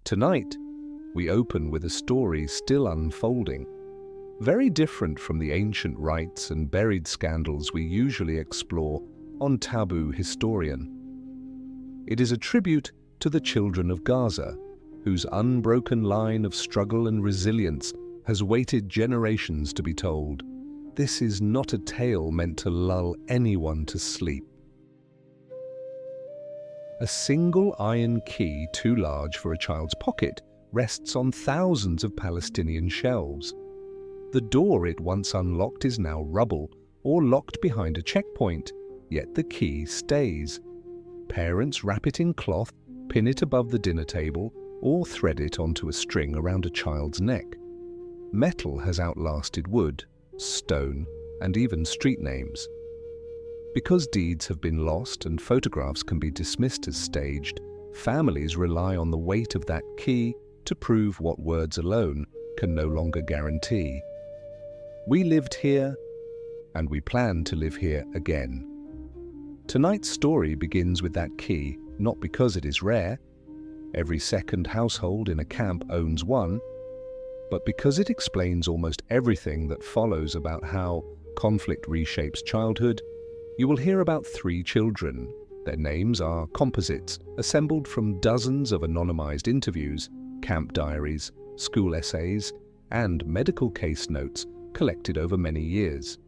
Tonight, we open with a story still unfolding, very different from the ancient rites and buried scandals we usually explore on Taboo Historian. It is a tribute to the children of Gaza, whose unbroken line of struggle and resilience has waited generations to be told. This is not a tale meant to lull anyone to sleep. A single iron key too large for a child's pocket rests on thousands of Palestinian shelves. The door it once unlocked is now rubble or locked behind a checkpoint, yet the key stays. Parents wrap it in cloth, pin it above the dinner table, or thread it onto a string around a child's neck. Metal has outlasted wood, stone, and even street names. Because deeds have been lost and photographs can be dismissed as staged, families rely on the weight of that key to prove what words alone can no longer guarantee. We lived here, and we plan to live here again. Tonight's story begins with that key, not because it is rare. Every second household in a camp owns one, but because it explains almost everything that follows about how conflict reshapes childhood. You will hear about 3 children. Their names are composites, assembled from dozens of anonymized interviews, camp diaries, school essays, and medical case notes collected over many years.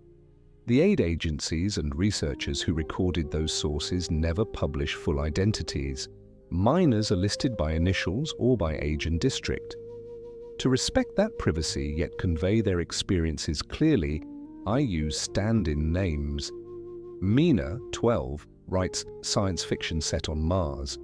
The aid agencies and researchers who recorded those sources never publish full identities. Minors are listed by initials or by age and district. To respect that privacy yet convey their experiences clearly, I use stand-in names. Mina, 12, writes science fiction set on Mars.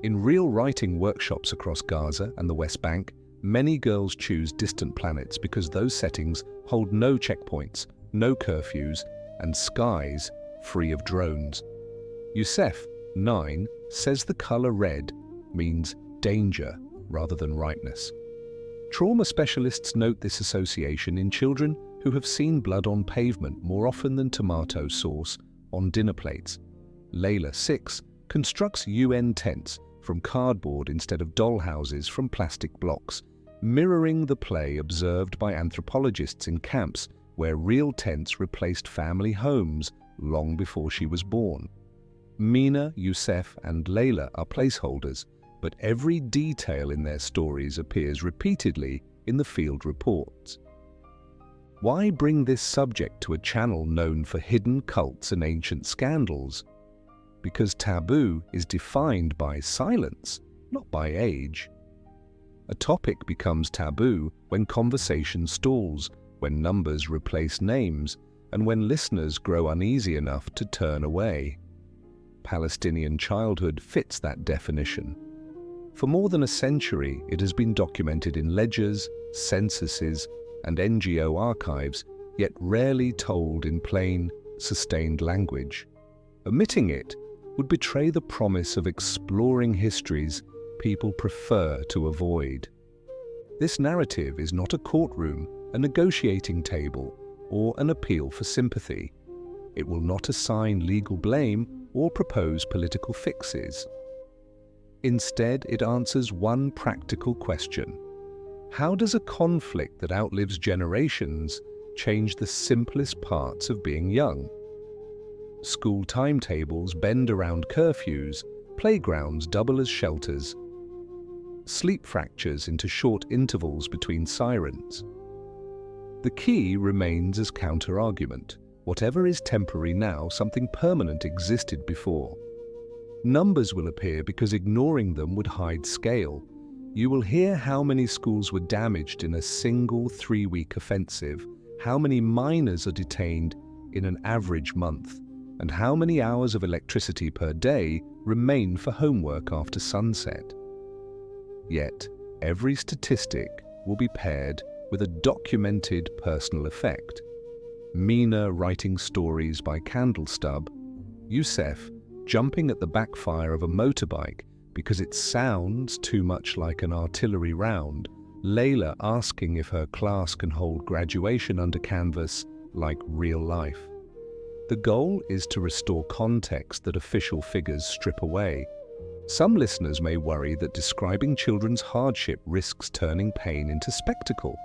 In real writing workshops across Gaza and the West Bank, many girls choose distant planets because those settings hold no checkpoints, no curfews, and skies free of drones. UNICEF, 9, says the color red means danger rather than rightness. Trauma specialists note this association in children who have seen blood on pavement more often than tomato sauce on dinner plates. Layla, 6, constructs UN tents from cardboard instead of doll houses from plastic blocks, mirroring the play observed by anthropologists in camps where real tents replaced family homes long before she was born. Mina, Youssef, and Layla are placeholders, but every detail in their stories appears repeatedly in the field reports. Why bring this subject to a channel known for hidden cults and ancient scandals? Because taboo is defined by silence, not by age. A topic becomes taboo when conversation stalls, when numbers replace names, and when listeners grow uneasy enough to turn away. Palestinian childhood fits that definition. For more than a century, it has been documented in ledgers, censuses, and NGO archives, yet rarely told in plain, sustained language. Omitting it would betray the promise of exploring histories people prefer to avoid. This narrative is not a courtroom, a negotiating table, or an appeal for sympathy. It will not assign legal blame or propose political fixes. Instead, it answers one practical question. How does a conflict that outlives generations change the simplest parts of being young? School timetables bend around curfews, playgrounds double as shelters, sleep fractures into short intervals between sirens. The key remains as counter-argument. Whatever is temporary now, something permanent existed before. Numbers will appear because ignoring them would hide scale. You will hear how many schools were damaged in a single 3-week offensive, how many minors are detained in an average month, and how many hours of electricity per day remain for homework after sunset. Yet, every statistic will be paired with a documented personal effect. Mina writing stories by candle stub, Youssef jumping at the backfire of a motorbike because it sounds too much like an artillery round, Layla asking if her class can hold graduation under canvas like real life. The goal is to restore context that official figures strip away. Some listeners may worry that describing children's hardship risks turning pain into spectacle.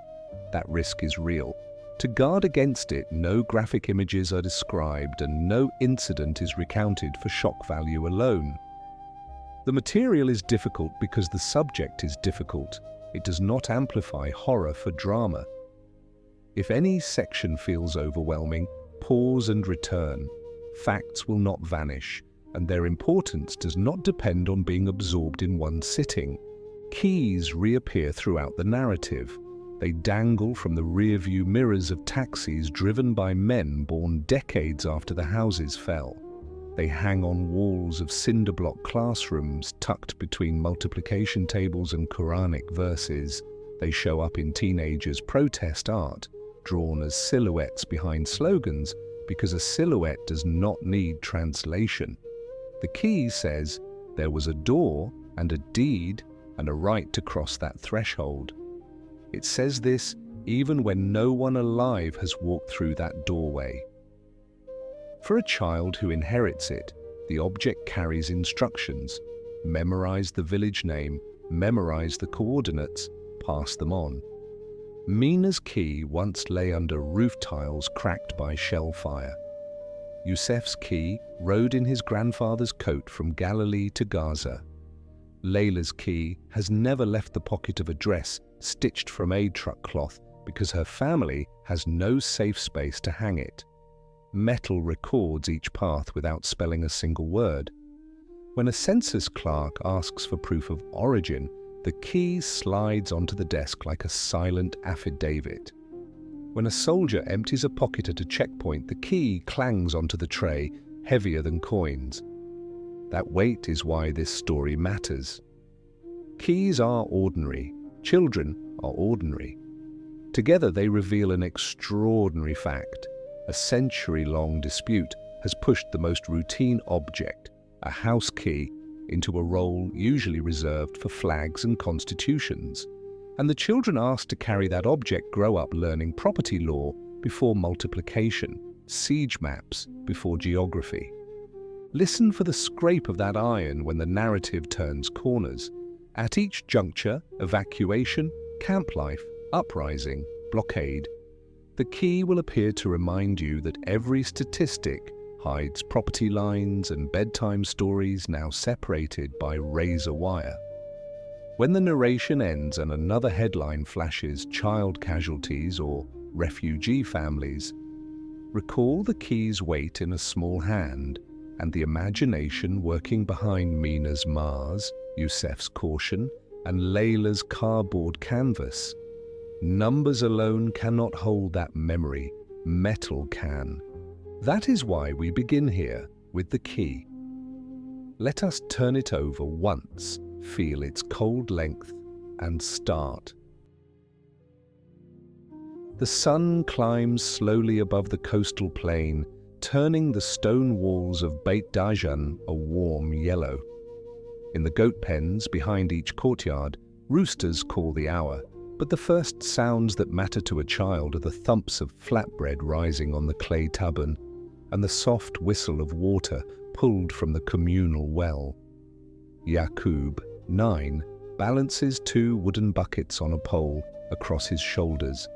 That risk is real. To guard against it, no graphic images are described and no incident is recounted for shock value alone. The material is difficult because the subject is difficult. It does not amplify horror for drama. If any section feels overwhelming, pause and return. Facts will not vanish, and their importance does not depend on being absorbed in one sitting. Keys reappear throughout the narrative. They dangle from the rear-view mirrors of taxis driven by men born decades after the houses fell. They hang on walls of cinder-block classrooms tucked between multiplication tables and Quranic verses. They show up in teenagers' protest art, drawn as silhouettes behind slogans, because a silhouette does not need translation. The key says, there was a door and a deed and a right to cross that threshold. It says this even when no one alive has walked through that doorway. For a child who inherits it, the object carries instructions. Memorize the village name, memorize the coordinates, pass them on. Mina's key once lay under roof tiles cracked by shell fire. Yusef's key rode in his grandfather's coat from Galilee to Gaza. Layla's key has never left the pocket of a dress stitched from aid truck cloth because her family has no safe space to hang it. Metal records each path without spelling a single word. When a census clerk asks for proof of origin, the key slides onto the desk like a silent affidavit. When a soldier empties a pocket at a checkpoint, the key clangs onto the tray, heavier than coins. That weight is why this story matters. Keys are ordinary. Children are ordinary. Together they reveal an extraordinary fact. A century-long dispute has pushed the most routine object, a house key, into a role usually reserved for flags and constitutions. And the children asked to carry that object grow up learning property law before multiplication, siege maps before geography. Listen for the scrape of that iron when the narrative turns corners. At each juncture, evacuation, camp life, uprising, blockade, the key will appear to remind you that every statistic hides property lines and bedtime stories now separated by razor wire. When the narration ends and another headline flashes child casualties or refugee families, recall the key's weight in a small hand and the imagination working behind Mina's Mars, Yusef's caution, and Layla's cardboard canvas. Numbers alone cannot hold that memory. Metal can. That is why we begin here with the key. Let us turn it over once, feel its cold length, and start. The sun climbs slowly above the coastal plain, turning the stone walls of Beit Dajan a warm yellow. In the goat pens behind each courtyard, roosters call the hour, but the first sounds that matter to a child are the thumps of flatbread rising on the clay taban and the soft whistle of water pulled from the communal well. Yaqub, 9, balances 2 wooden buckets on a pole across his shoulders.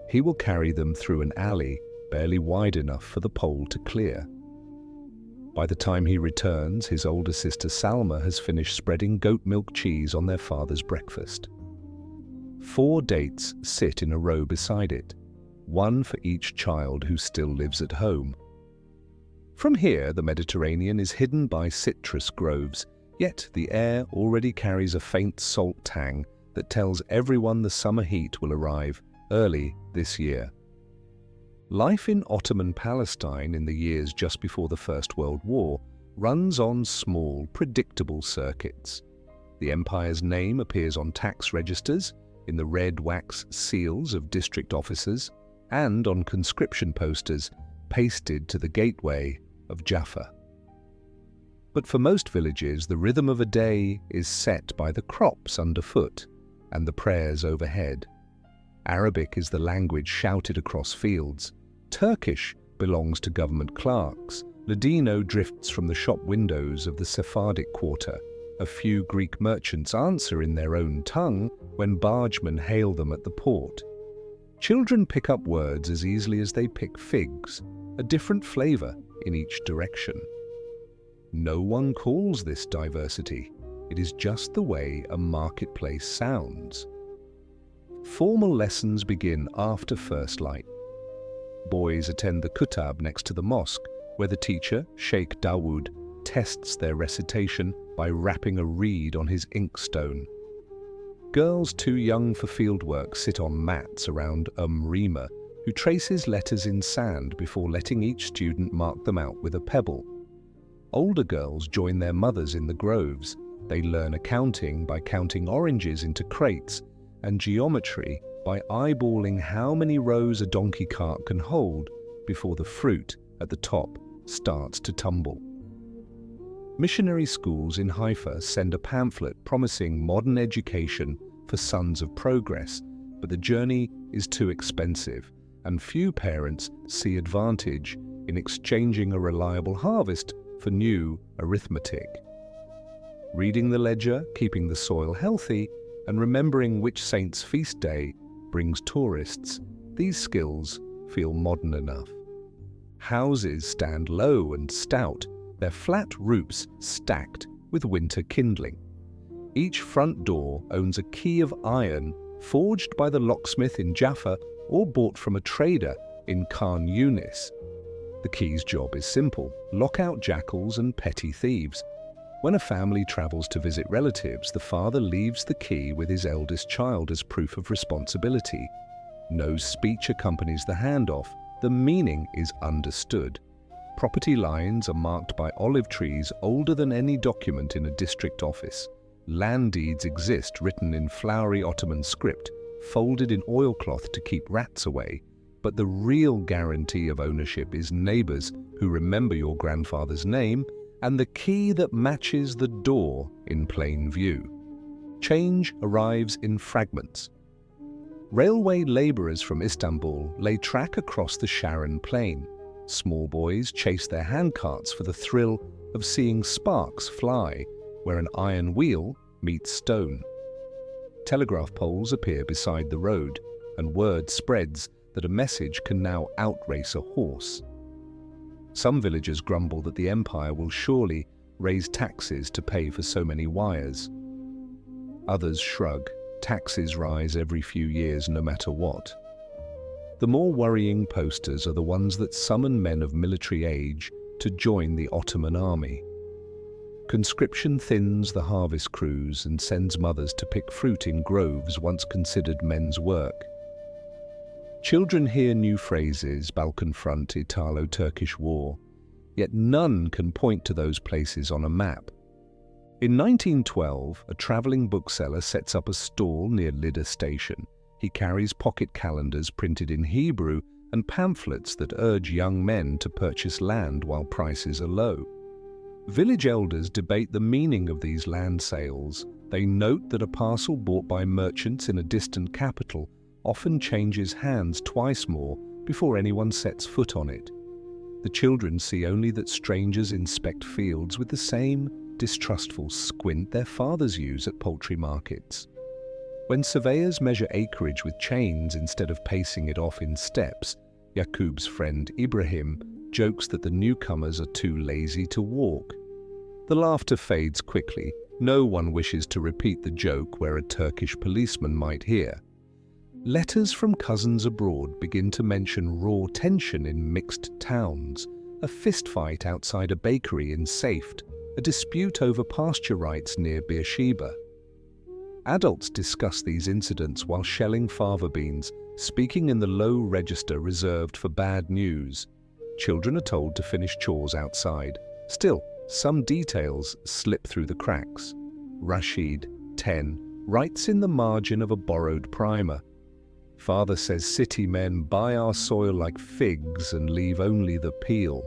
He will carry them through an alley barely wide enough for the pole to clear. By the time he returns, his older sister Salma has finished spreading goat milk cheese on their father's breakfast. 4 dates sit in a row beside it, one for each child who still lives at home. From here, the Mediterranean is hidden by citrus groves, yet the air already carries a faint salt tang that tells everyone the summer heat will arrive early this year. Life in Ottoman Palestine in the years just before the First World War runs on small, predictable circuits. The empire's name appears on tax registers, in the red wax seals of district officers, and on conscription posters pasted to the gateway of Jaffa. But for most villages, the rhythm of a day is set by the crops underfoot and the prayers overhead. Arabic is the language shouted across fields. Turkish belongs to government clerks. Ladino drifts from the shop windows of the Sephardic quarter, A few Greek merchants answer in their own tongue when bargemen hail them at the port. Children pick up words as easily as they pick figs, a different flavor in each direction. No one calls this diversity. It is just the way a marketplace sounds. Formal lessons begin after first light. Boys attend the kutab next to the mosque, where the teacher, Sheikh Dawood, tests their recitation by rapping a reed on his inkstone. Girls too young for fieldwork sit on mats around Reema, who traces letters in sand before letting each student mark them out with a pebble. Older girls join their mothers in the groves. They learn accounting by counting oranges into crates, and geometry by eyeballing how many rows a donkey cart can hold before the fruit at the top starts to tumble. Missionary schools in Haifa send a pamphlet promising modern education for sons of progress, but the journey is too expensive, and few parents see advantage in exchanging a reliable harvest for new arithmetic. Reading the ledger, keeping the soil healthy, and remembering which saint's feast day brings tourists, these skills feel modern enough. Houses stand low and stout, their flat roofs stacked with winter kindling. Each front door owns a key of iron forged by the locksmith in Jaffa or bought from a trader in Khan Yunis. The key's job is simple: lock out jackals and petty thieves. When a family travels to visit relatives, the father leaves the key with his eldest child as proof of responsibility. No speech accompanies the handoff. The meaning is understood. Property lines are marked by olive trees older than any document in a district office. Land deeds exist written in flowery Ottoman script, folded in oilcloth to keep rats away. But the real guarantee of ownership is neighbors who remember your grandfather's name and the key that matches the door in plain view. Change arrives in fragments. Railway laborers from Istanbul lay track across the Sharon Plain. Small boys chase their handcarts for the thrill of seeing sparks fly where an iron wheel meets stone. Telegraph poles appear beside the road, and word spreads that a message can now outrace a horse. Some villagers grumble that the empire will surely raise taxes to pay for so many wires. Others shrug. Taxes rise every few years no matter what. The more worrying posters are the ones that summon men of military age to join the Ottoman army. Conscription thins the harvest crews and sends mothers to pick fruit in groves once considered men's work. Children hear new phrases: Balkan Front, Italo-Turkish War, yet none can point to those places on a map. In 1912, a travelling bookseller sets up a stall near Lida station. He carries pocket calendars printed in Hebrew and pamphlets that urge young men to purchase land while prices are low. Village elders debate the meaning of these land sales. They note that a parcel bought by merchants in a distant capital often changes hands twice more before anyone sets foot on it. The children see only that strangers inspect fields with the same distrustful squint their fathers use at poultry markets. When surveyors measure acreage with chains instead of pacing it off in steps, Yaqub's friend Ibrahim jokes that the newcomers are too lazy to walk. The laughter fades quickly. No one wishes to repeat the joke where a Turkish policeman might hear. Letters from cousins abroad begin to mention raw tension in mixed towns, a fistfight outside a bakery in Safed, a dispute over pasture rights near Beersheba. Adults discuss these incidents while shelling fava beans, speaking in the low register reserved for bad news. Children are told to finish chores outside. Still, some details slip through the cracks. Rashid, 10, writes in the margin of a borrowed primer, "Father says city men buy our soil like figs and leave only the peel."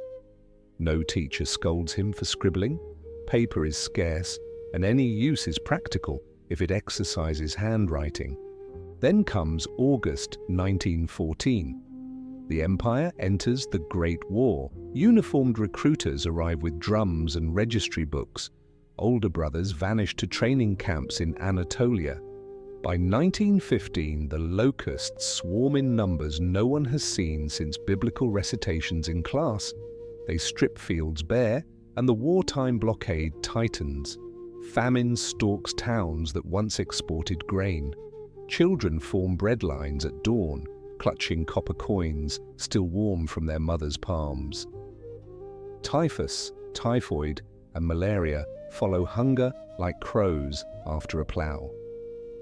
No teacher scolds him for scribbling. Paper is scarce, and any use is practical if it exercises handwriting. Then comes August 1914. The empire enters the Great War. Uniformed recruiters arrive with drums and registry books. older brothers vanished to training camps in Anatolia. By 1915, the locusts swarm in numbers no one has seen since biblical recitations in class. They strip fields bare, and the wartime blockade tightens. Famine stalks towns that once exported grain. Children form bread lines at dawn, clutching copper coins still warm from their mothers' palms. Typhus, typhoid, and malaria follow hunger like crows after a plough.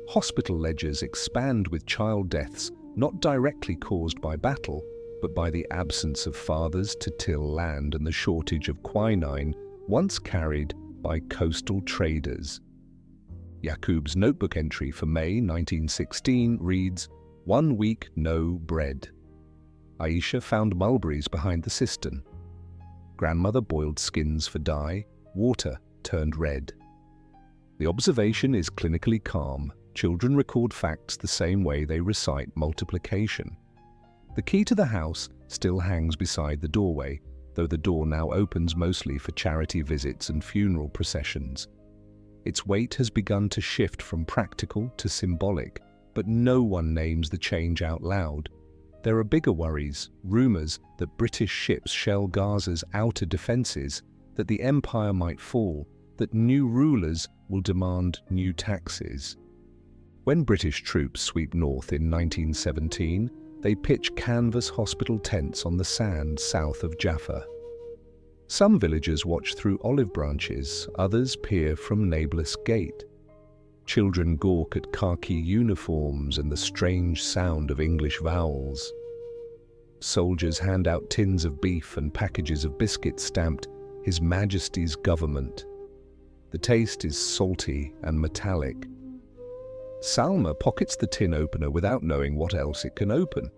Hospital ledgers expand with child deaths not directly caused by battle, but by the absence of fathers to till land and the shortage of quinine once carried by coastal traders. Yaqub's notebook entry for May 1916 reads, "1 week no bread." Aisha found mulberries behind the cistern. Grandmother boiled skins for dye, water turned red. The observation is clinically calm. Children record facts the same way they recite multiplication. The key to the house still hangs beside the doorway, though the door now opens mostly for charity visits and funeral processions. Its weight has begun to shift from practical to symbolic, but no one names the change out loud. There are bigger worries, rumours that British ships shell Gaza's outer defences, that the empire might fall, that new rulers will demand new taxes. When British troops sweep north in 1917, they pitch canvas hospital tents on the sand south of Jaffa. Some villagers watch through olive branches, others peer from Nablus Gate. Children gawk at khaki uniforms and the strange sound of English vowels. Soldiers hand out tins of beef and packages of biscuits stamped His Majesty's Government. The taste is salty and metallic. Salma pockets the tin opener without knowing what else it can open.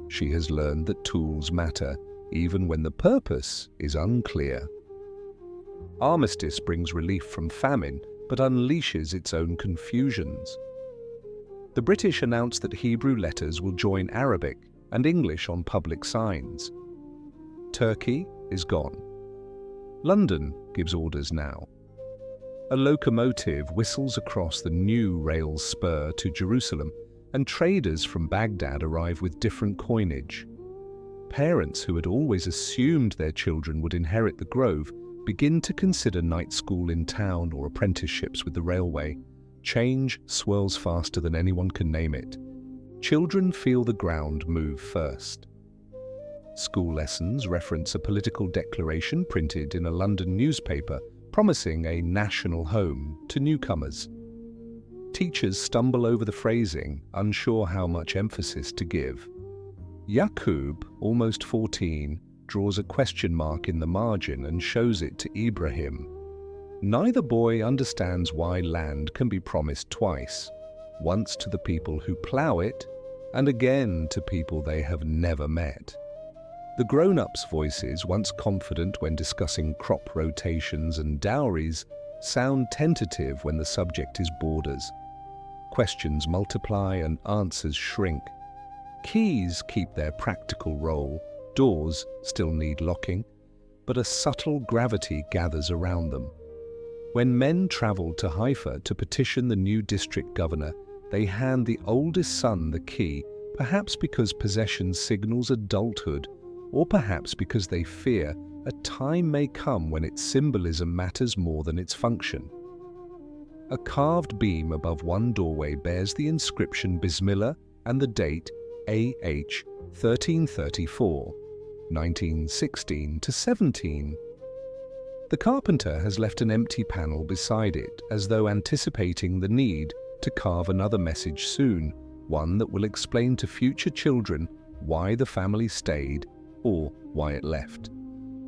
She has learned that tools matter, even when the purpose is unclear. Armistice brings relief from famine, but unleashes its own confusions. The British announce that Hebrew letters will join Arabic and English on public signs. Turkey is gone. London gives orders now. A locomotive whistles across the new rail spur to Jerusalem, and traders from Baghdad arrive with different coinage. Parents who had always assumed their children would inherit the grove begin to consider night school in town or apprenticeships with the railway. Change swirls faster than anyone can name it. Children feel the ground move first. School lessons reference a political declaration printed in a London newspaper promising a national home to newcomers. Teachers stumble over the phrasing, unsure how much emphasis to give. Yaqub, almost 14, draws a question mark in the margin and shows it to Ibrahim. Neither boy understands why land can be promised twice, once to the people who plough it, and again to people they have never met. The grown-ups' voices, once confident when discussing crop rotations and dowries, sound tentative when the subject is borders. Questions multiply and answers shrink. Keys keep their practical role, doors still need locking, but a subtle gravity gathers around them. When men travel to Haifa to petition the new district governor, they hand the oldest son the key, perhaps because possession signals adulthood, or perhaps because they fear a time may come when its symbolism matters more than its function. A carved beam above one doorway bears the inscription Bismillah and the date AH 1334, 1916 to 17. The carpenter has left an empty panel beside it, as though anticipating the need to carve another message soon, one that will explain to future children why the family stayed or why it left.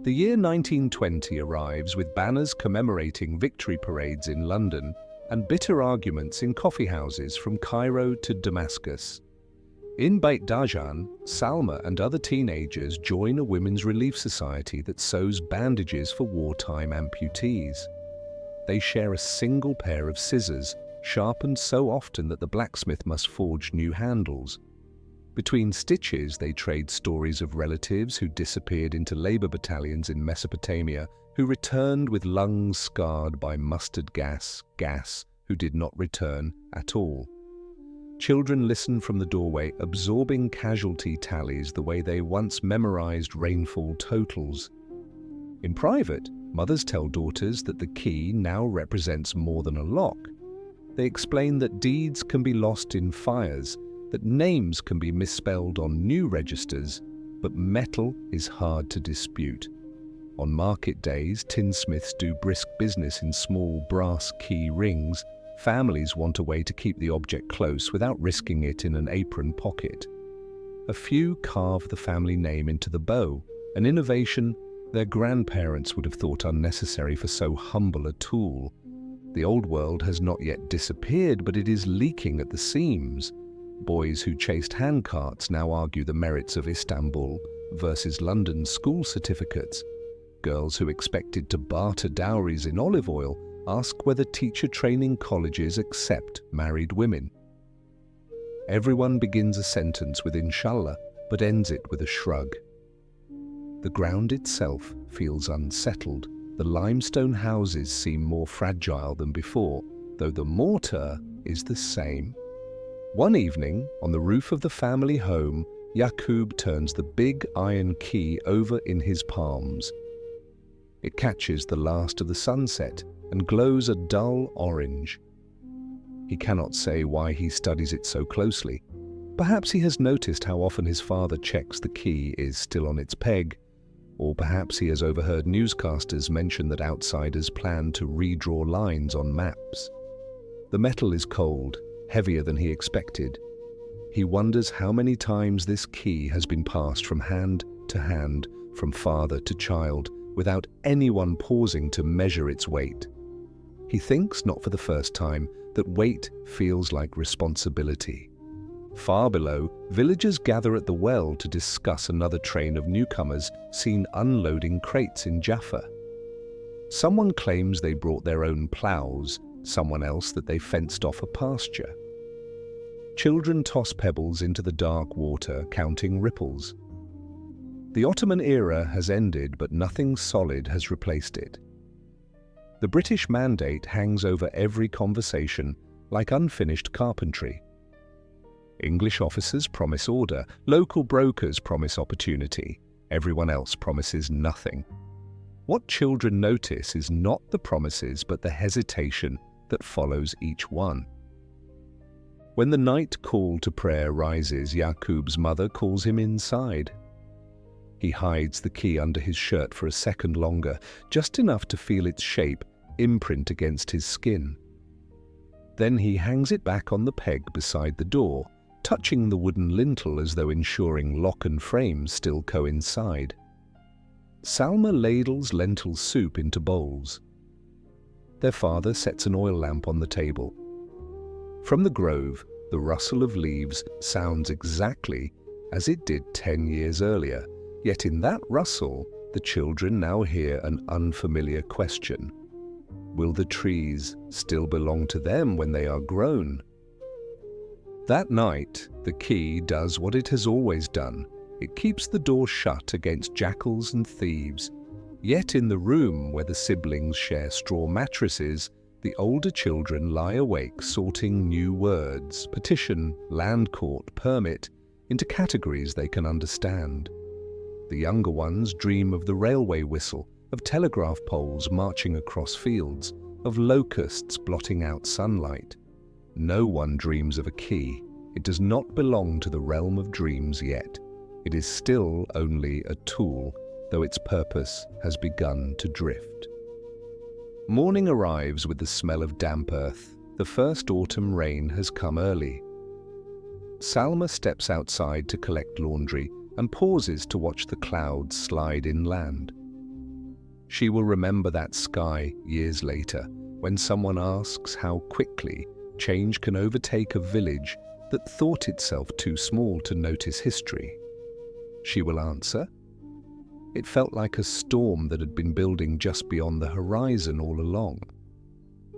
The year 1920 arrives with banners commemorating victory parades in London and bitter arguments in coffeehouses from Cairo to Damascus. In Beit Dajan, Salma and other teenagers join a women's relief society that sews bandages for wartime amputees. They share a single pair of scissors, sharpened so often that the blacksmith must forge new handles. Between stitches, they trade stories of relatives who disappeared into labor battalions in Mesopotamia, who returned with lungs scarred by mustard gas, who did not return at all. Children listen from the doorway, absorbing casualty tallies the way they once memorized rainfall totals. In private, mothers tell daughters that the key now represents more than a lock. They explain that deeds can be lost in fires, that names can be misspelled on new registers, but metal is hard to dispute. On market days, tinsmiths do brisk business in small brass key rings. Families want a way to keep the object close without risking it in an apron pocket. A few carve the family name into the bow, an innovation their grandparents would have thought unnecessary for so humble a tool. The old world has not yet disappeared, but it is leaking at the seams. Boys who chased handcarts now argue the merits of Istanbul versus London school certificates. Girls who expected to barter dowries in olive oil ask whether teacher training colleges accept married women. Everyone begins a sentence with inshallah, but ends it with a shrug. The ground itself feels unsettled. The limestone houses seem more fragile than before, though the mortar is the same. One evening, on the roof of the family home, Yaqub turns the big iron key over in his palms. It catches the last of the sunset and glows a dull orange. He cannot say why he studies it so closely. Perhaps he has noticed how often his father checks the key is still on its peg, or perhaps he has overheard newscasters mention that outsiders plan to redraw lines on maps. The metal is cold, heavier than he expected. He wonders how many times this key has been passed from hand to hand, from father to child, without anyone pausing to measure its weight. He thinks, not for the first time, that weight feels like responsibility. Far below, villagers gather at the well to discuss another train of newcomers seen unloading crates in Jaffa. Someone claims they brought their own plows, someone else that they fenced off a pasture. Children toss pebbles into the dark water, counting ripples. The Ottoman era has ended, but nothing solid has replaced it. The British mandate hangs over every conversation like unfinished carpentry. English officers promise order, local brokers promise opportunity, everyone else promises nothing. What children notice is not the promises but the hesitation that follows each one. When the night call to prayer rises, Yaqub's mother calls him inside. He hides the key under his shirt for a second longer, just enough to feel its shape imprint against his skin. Then he hangs it back on the peg beside the door, touching the wooden lintel as though ensuring lock and frame still coincide. Salma ladles lentil soup into bowls. Their father sets an oil lamp on the table. From the grove, the rustle of leaves sounds exactly as it did 10 years earlier, yet in that rustle, the children now hear an unfamiliar question. Will the trees still belong to them when they are grown? That night, the key does what it has always done. It keeps the door shut against jackals and thieves. Yet in the room where the siblings share straw mattresses, the older children lie awake sorting new words, petition, land court, permit, into categories they can understand. The younger ones dream of the railway whistle, of telegraph poles marching across fields, of locusts blotting out sunlight. No one dreams of a key. It does not belong to the realm of dreams yet. It is still only a tool, though its purpose has begun to drift. Morning arrives with the smell of damp earth. The first autumn rain has come early. Salma steps outside to collect laundry and pauses to watch the clouds slide inland. She will remember that sky years later, when someone asks how quickly change can overtake a village that thought itself too small to notice history. She will answer, "It felt like a storm that had been building just beyond the horizon all along."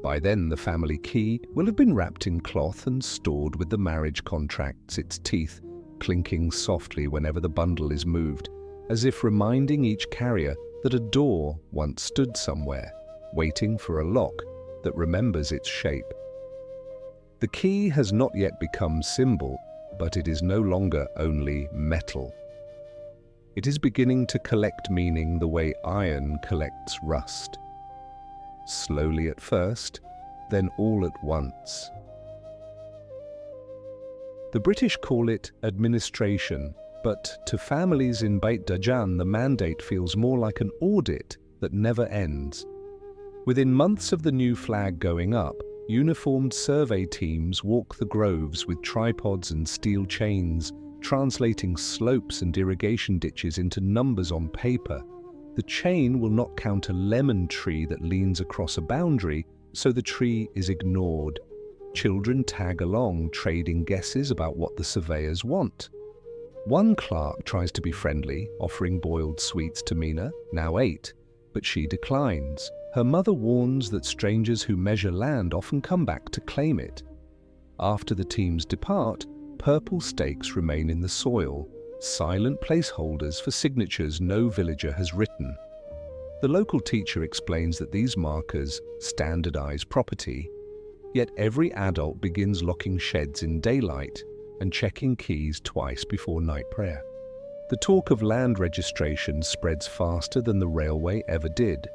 By then, the family key will have been wrapped in cloth and stored with the marriage contracts, its teeth clinking softly whenever the bundle is moved, as if reminding each carrier that a door once stood somewhere, waiting for a lock that remembers its shape. The key has not yet become symbol, but it is no longer only metal. It is beginning to collect meaning the way iron collects rust. Slowly at first, then all at once. The British call it administration, but to families in Beit Dajan the mandate feels more like an audit that never ends. Within months of the new flag going up, uniformed survey teams walk the groves with tripods and steel chains, translating slopes and irrigation ditches into numbers on paper. The chain will not count a lemon tree that leans across a boundary, so the tree is ignored. Children tag along, trading guesses about what the surveyors want. One clerk tries to be friendly, offering boiled sweets to Mina, now 8, but she declines. Her mother warns that strangers who measure land often come back to claim it. After the teams depart, purple stakes remain in the soil, silent placeholders for signatures no villager has written. The local teacher explains that these markers standardize property, yet every adult begins locking sheds in daylight and checking keys twice before night prayer. The talk of land registration spreads faster than the railway ever did.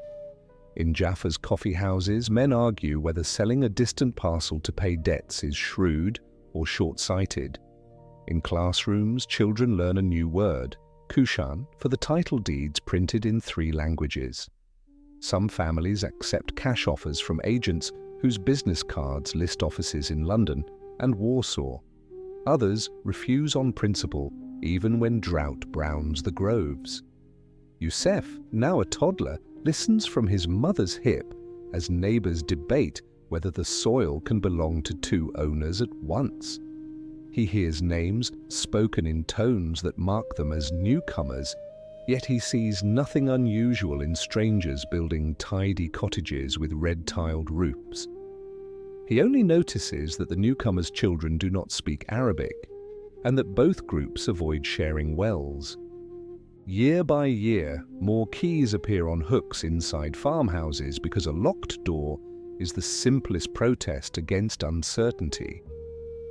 In Jaffa's coffee houses, men argue whether selling a distant parcel to pay debts is shrewd or short-sighted. In classrooms, children learn a new word, Kushan, for the title deeds printed in 3 languages. Some families accept cash offers from agents whose business cards list offices in London and Warsaw. Others refuse on principle, even when drought browns the groves. Youssef, now a toddler, listens from his mother's hip as neighbors debate whether the soil can belong to 2 owners at once. He hears names spoken in tones that mark them as newcomers, yet he sees nothing unusual in strangers building tidy cottages with red-tiled roofs. He only notices that the newcomers' children do not speak Arabic, and that both groups avoid sharing wells. Year by year, more keys appear on hooks inside farmhouses because a locked door is the simplest protest against uncertainty.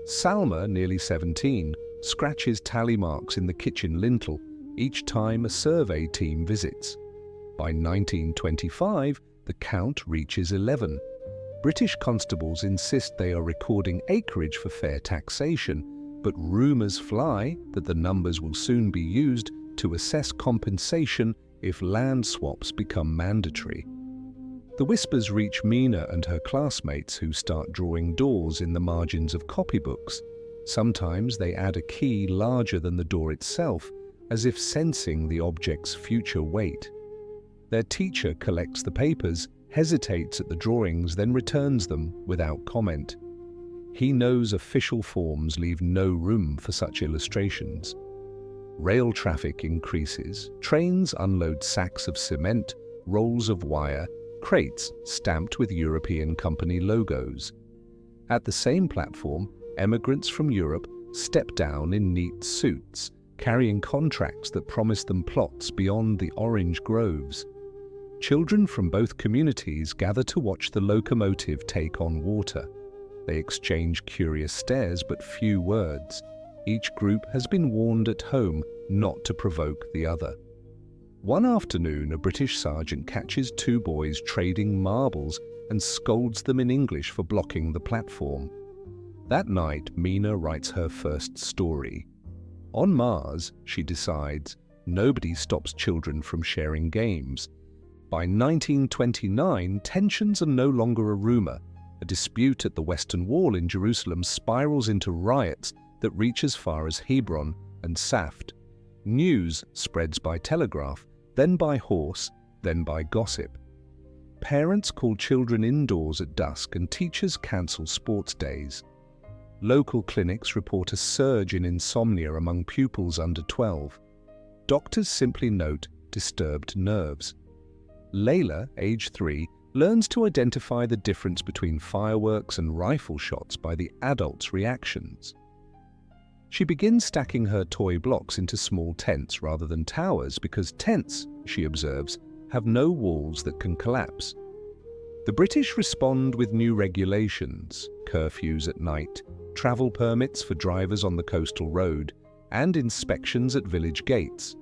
Salma, nearly 17, scratches tally marks in the kitchen lintel each time a survey team visits. By 1925, the count reaches 11. British constables insist they are recording acreage for fair taxation, but rumours fly that the numbers will soon be used to assess compensation if land swaps become mandatory. The whispers reach Mina and her classmates, who start drawing doors in the margins of copybooks. Sometimes they add a key larger than the door itself, as if sensing the object's future weight. Their teacher collects the papers, hesitates at the drawings, then returns them without comment. He knows official forms leave no room for such illustrations. Rail traffic increases, trains unload sacks of cement, rolls of wire, crates stamped with European company logos. At the same platform, emigrants from Europe step down in neat suits, carrying contracts that promise them plots beyond the orange groves. Children from both communities gather to watch the locomotive take on water. They exchange curious stares but few words. Each group has been warned at home not to provoke the other. One afternoon, a British sergeant catches 2 boys trading marbles and scolds them in English for blocking the platform. That night, Mina writes her first story. On Mars, she decides, nobody stops children from sharing games. By 1929, tensions are no longer a rumor. A dispute at the Western Wall in Jerusalem spirals into riots that reach as far as Hebron and Saft. News spreads by telegraph, then by horse, then by gossip. Parents call children indoors at dusk and teachers cancel sports days. Local clinics report a surge in insomnia among pupils under 12. Doctors simply note disturbed nerves. Layla, age 3, learns to identify the difference between fireworks and rifle shots by the adults' reactions. She begins stacking her toy blocks into small tents rather than towers because tents, she observes, have no walls that can collapse. The British respond with new regulations, curfews at night, travel permits for drivers on the coastal road, and inspections at village gates.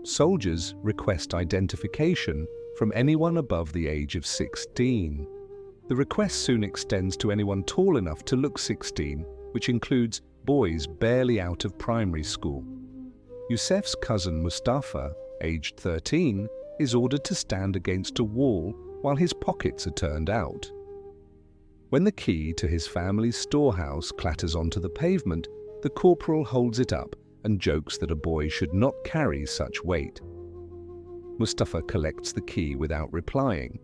Soldiers request identification from anyone above the age of 16. The request soon extends to anyone tall enough to look 16, which includes boys barely out of primary school. Youssef's cousin Mustafa, aged 13, is ordered to stand against a wall while his pockets are turned out. When the key to his family's storehouse clatters onto the pavement, the corporal holds it up and jokes that a boy should not carry such weight. Mustafa collects the key without replying.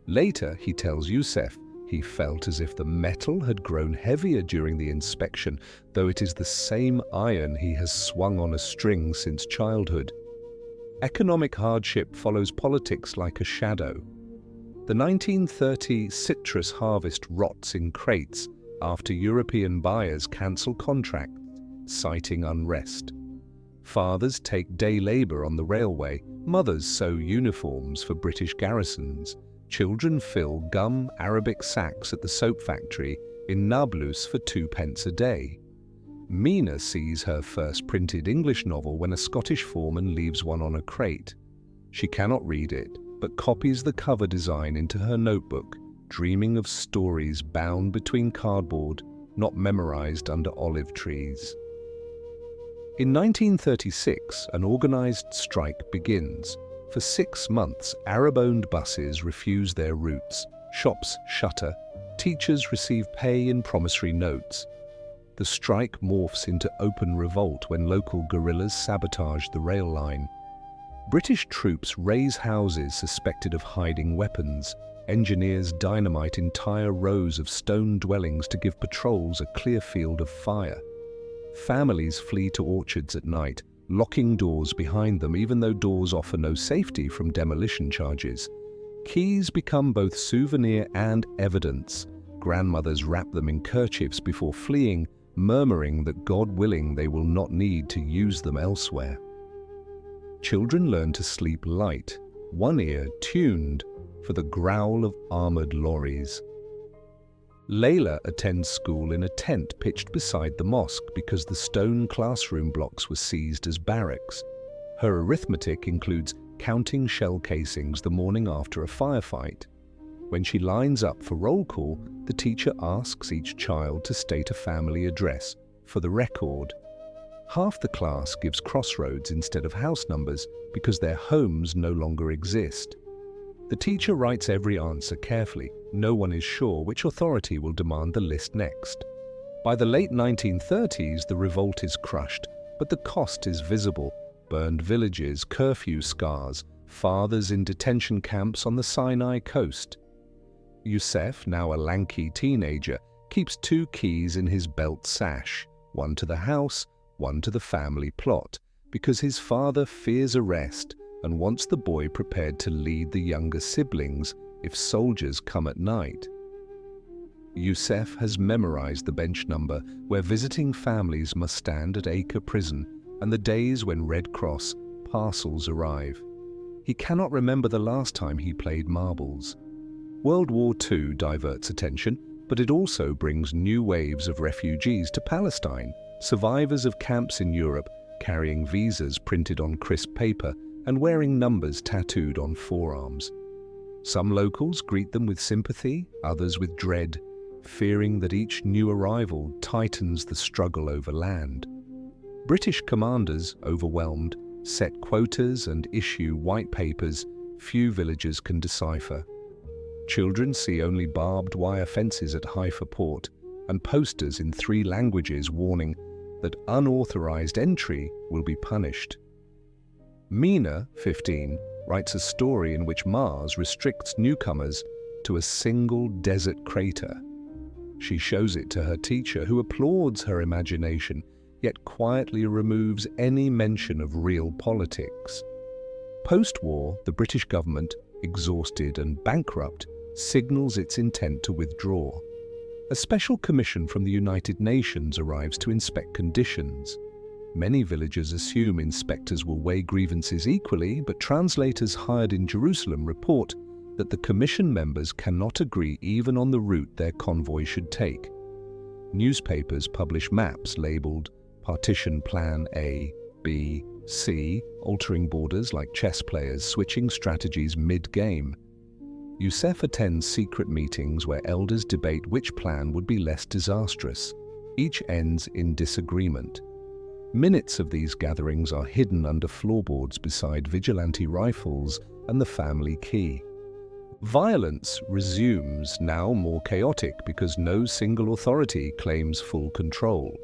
Later, he tells Youssef he felt as if the metal had grown heavier during the inspection, though it is the same iron he has swung on a string since childhood. Economic hardship follows politics like a shadow. The 1930 citrus harvest rots in crates after European buyers cancel contracts, citing unrest. Fathers take day labor on the railway, mothers sew uniforms for British garrisons. Children fill gum Arabic sacks at the soap factory in Nablus for 2 pence a day. Mina sees her first printed English novel when a Scottish foreman leaves one on a crate. She cannot read it, but copies the cover design into her notebook, dreaming of stories bound between cardboard, not memorized under olive trees. In 1936, an organized strike begins. For 6 months, Arab-owned buses refuse their routes, shops shutter, teachers receive pay in promissory notes. The strike morphs into open revolt when local guerrillas sabotage the rail line. British troops raze houses suspected of hiding weapons. Engineers dynamite entire rows of stone dwellings to give patrols a clear field of fire. Families flee to orchards at night, locking doors behind them even though doors offer no safety from demolition charges. Keys become both souvenir and evidence. Grandmothers wrap them in kerchiefs before fleeing, murmuring that God willing they will not need to use them elsewhere. Children learn to sleep light, one ear tuned for the growl of armored lorries. Layla attends school in a tent pitched beside the mosque because the stone classroom blocks were seized as barracks. Her arithmetic includes counting shell casings the morning after a firefight. When she lines up for roll call, the teacher asks each child to state a family address for the record. Half the class gives crossroads instead of house numbers because their homes no longer exist. The teacher writes every answer carefully. No one is sure which authority will demand the list next. By the late 1930s, the revolt is crushed, but the cost is visible. Burned villages, curfew scars, fathers in detention camps on the Sinai coast. Youssef, now a lanky teenager, keeps 2 keys in his belt sash, one to the house, one to the family plot, because his father fears arrest and wants the boy prepared to lead the younger siblings if soldiers come at night. Youssef has memorized the bench number where visiting families must stand at Acre Prison and the days when Red Cross parcels arrive. He cannot remember the last time he played marbles. World War II diverts attention, but it also brings new waves of refugees to Palestine, survivors of camps in Europe carrying visas printed on crisp paper and wearing numbers tattooed on forearms. Some locals greet them with sympathy, others with dread, fearing that each new arrival tightens the struggle over land. British commanders, overwhelmed, set quotas and issue white papers few villagers can decipher. Children see only barbed wire fences at Haifa port and posters in 3 languages warning that unauthorized entry will be punished. Mina, 15, writes a story in which Mars restricts newcomers to a single desert crater. She shows it to her teacher, who applauds her imagination, yet quietly removes any mention of real politics. Post-war, the British government, exhausted and bankrupt, signals its intent to withdraw. A special commission from the United Nations arrives to inspect conditions. Many villagers assume inspectors will weigh grievances equally, but translators hired in Jerusalem report that the commission members cannot agree even on the route their convoy should take. Newspapers publish maps labeled Partition Plan A, B, C, altering borders like chess players switching strategies mid-game. UNICEF attends secret meetings where elders debate which plan would be less disastrous. Each ends in disagreement. Minutes of these gatherings are hidden under floorboards beside vigilante rifles and the family key. Violence resumes, now more chaotic because no single authority claims full control.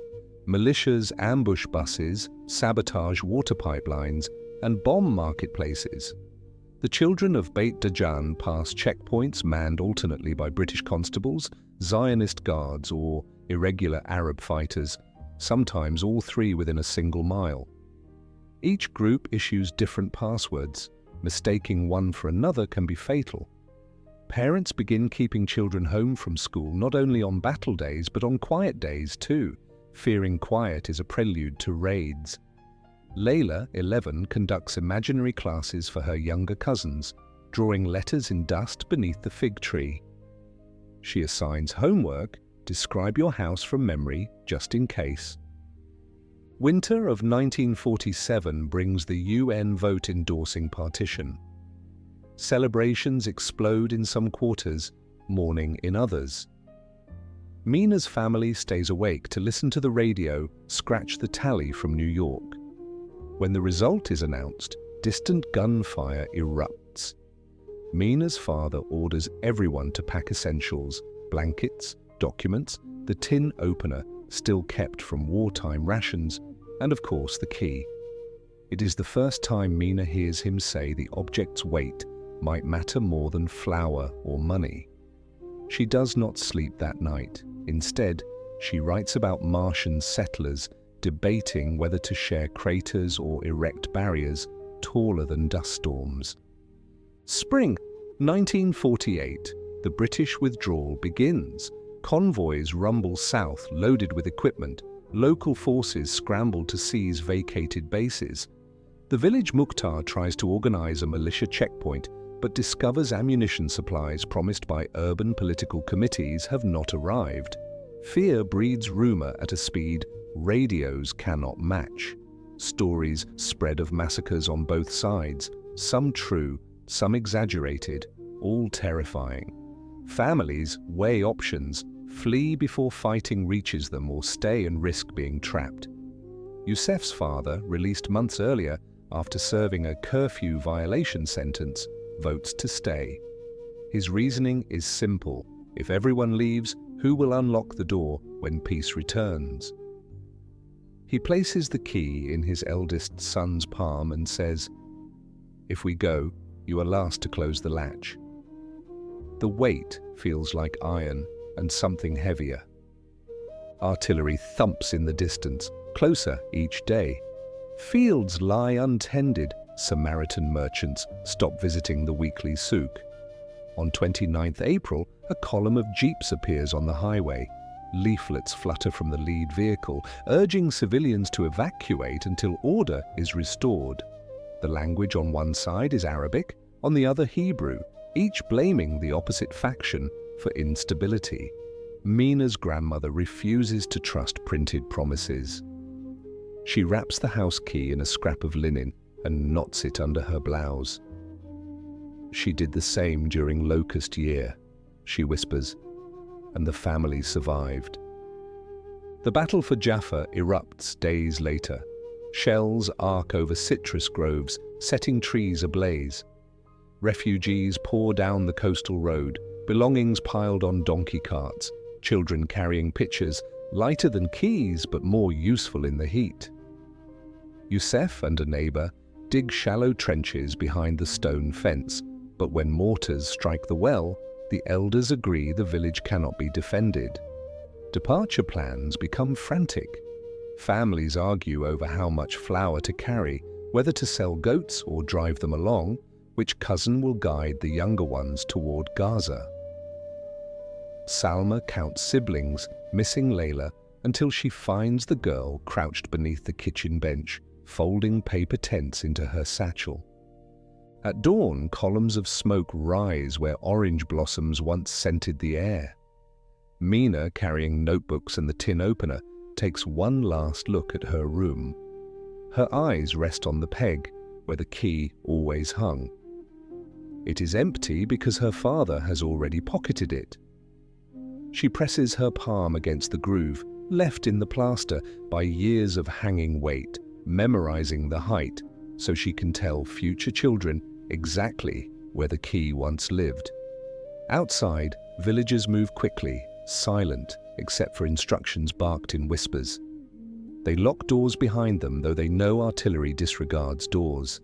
Militias ambush buses, sabotage water pipelines, and bomb marketplaces. The children of Beit Dajan pass checkpoints manned alternately by British constables, Zionist guards, or irregular Arab fighters, sometimes all three within a single mile. Each group issues different passwords. Mistaking one for another can be fatal. Parents begin keeping children home from school not only on battle days but on quiet days too, fearing quiet is a prelude to raids. Layla, 11, conducts imaginary classes for her younger cousins, drawing letters in dust beneath the fig tree. She assigns homework, describe your house from memory, just in case. Winter of 1947 brings the UN vote endorsing partition. Celebrations explode in some quarters, mourning in others. Mina's family stays awake to listen to the radio scratch the tally from New York. When the result is announced, distant gunfire erupts. Mina's father orders everyone to pack essentials, blankets, documents, the tin opener still kept from wartime rations, and of course the key. It is the first time Mina hears him say the object's weight might matter more than flour or money. She does not sleep that night. Instead, she writes about Martian settlers debating whether to share craters or erect barriers taller than dust storms. Spring 1948, the British withdrawal begins. Convoys rumble south loaded with equipment. Local forces scramble to seize vacated bases. The village Mukhtar tries to organize a militia checkpoint, but discovers ammunition supplies promised by urban political committees have not arrived. Fear breeds rumor at a speed radios cannot match. Stories spread of massacres on both sides, some true, some exaggerated, all terrifying. Families weigh options, flee before fighting reaches them, or stay and risk being trapped. Youssef's father, released months earlier after serving a curfew violation sentence, votes to stay. His reasoning is simple. If everyone leaves, who will unlock the door when peace returns? He places the key in his eldest son's palm and says, "If we go, you are last to close the latch." The weight feels like iron and something heavier. Artillery thumps in the distance, closer each day. Fields lie untended. Samaritan merchants stop visiting the weekly souk. On 29th April, a column of jeeps appears on the highway. Leaflets flutter from the lead vehicle, urging civilians to evacuate until order is restored. The language on one side is Arabic, on the other Hebrew, each blaming the opposite faction for instability. Mina's grandmother refuses to trust printed promises. She wraps the house key in a scrap of linen and knots it under her blouse. "She did the same during locust year," she whispers, and the family survived. The battle for Jaffa erupts days later. Shells arc over citrus groves, setting trees ablaze. Refugees pour down the coastal road, belongings piled on donkey carts, children carrying pitchers, lighter than keys but more useful in the heat. Youssef and a neighbor dig shallow trenches behind the stone fence, but when mortars strike the well, the elders agree the village cannot be defended. Departure plans become frantic. Families argue over how much flour to carry, whether to sell goats or drive them along, which cousin will guide the younger ones toward Gaza. Salma counts siblings, missing Layla, until she finds the girl crouched beneath the kitchen bench, folding paper tents into her satchel. At dawn, columns of smoke rise where orange blossoms once scented the air. Mina, carrying notebooks and the tin opener, takes one last look at her room. Her eyes rest on the peg, where the key always hung. It is empty because her father has already pocketed it. She presses her palm against the groove, left in the plaster by years of hanging weight, memorizing the height, so she can tell future children exactly where the key once lived. Outside, villagers move quickly, silent, except for instructions barked in whispers. They lock doors behind them, though they know artillery disregards doors.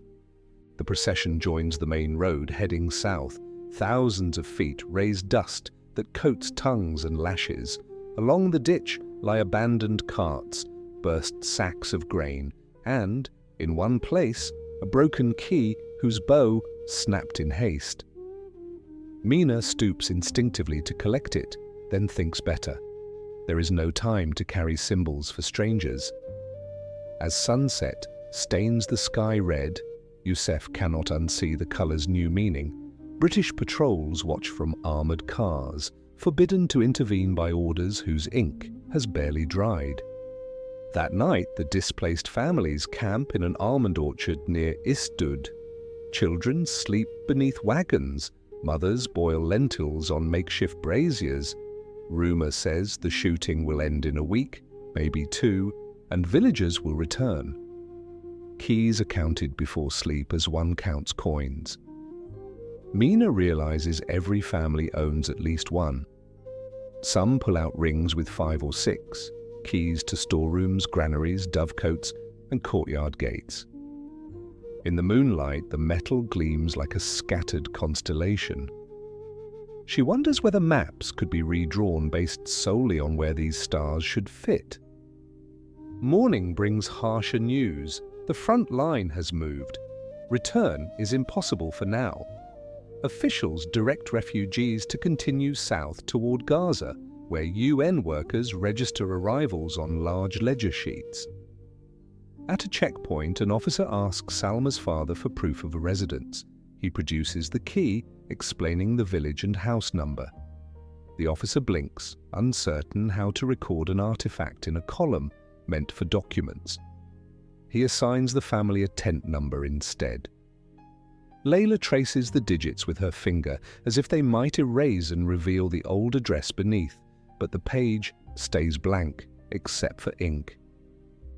The procession joins the main road, heading south. Thousands of feet raise dust that coats tongues and lashes. Along the ditch lie abandoned carts, burst sacks of grain, and, in one place, a broken key whose bow snapped in haste. Mina stoops instinctively to collect it, then thinks better. There is no time to carry symbols for strangers. As sunset stains the sky red, UNICEF cannot unsee the color's new meaning. British patrols watch from armored cars, forbidden to intervene by orders whose ink has barely dried. That night, the displaced families camp in an almond orchard near Istud. Children sleep beneath wagons. Mothers boil lentils on makeshift braziers. Rumor says the shooting will end in a week, maybe two, and villagers will return. Keys are counted before sleep as one counts coins. Mina realizes every family owns at least one. Some pull out rings with 5 or 6, keys to storerooms, granaries, dovecotes, and courtyard gates. In the moonlight, the metal gleams like a scattered constellation. She wonders whether maps could be redrawn based solely on where these stars should fit. Morning brings harsher news. The front line has moved. Return is impossible for now. Officials direct refugees to continue south toward Gaza, where UN workers register arrivals on large ledger sheets. At a checkpoint, an officer asks Salma's father for proof of a residence. He produces the key, explaining the village and house number. The officer blinks, uncertain how to record an artifact in a column meant for documents. He assigns the family a tent number instead. Layla traces the digits with her finger as if they might erase and reveal the old address beneath, but the page stays blank, except for ink.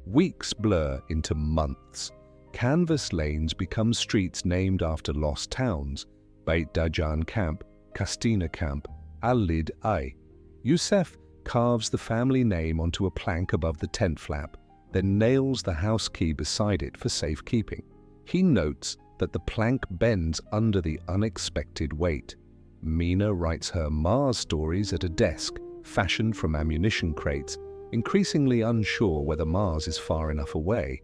Weeks blur into months. Canvas lanes become streets named after lost towns: Beit Dajan Camp, Kastina Camp, Al-Lid Ay. UNICEF carves the family name onto a plank above the tent flap, then nails the house key beside it for safekeeping. He notes that the plank bends under the unexpected weight. Mina writes her Mars stories at a desk fashioned from ammunition crates, increasingly unsure whether Mars is far enough away.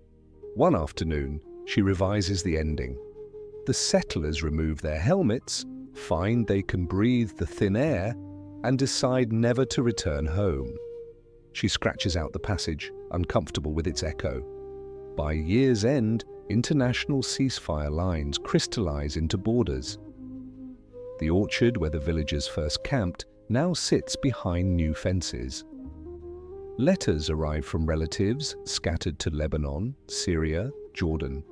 One afternoon, she revises the ending. The settlers remove their helmets, find they can breathe the thin air, and decide never to return home. She scratches out the passage, uncomfortable with its echo. By year's end, international ceasefire lines crystallize into borders. The orchard where the villagers first camped now sits behind new fences. Letters arrive from relatives scattered to Lebanon, Syria, Jordan.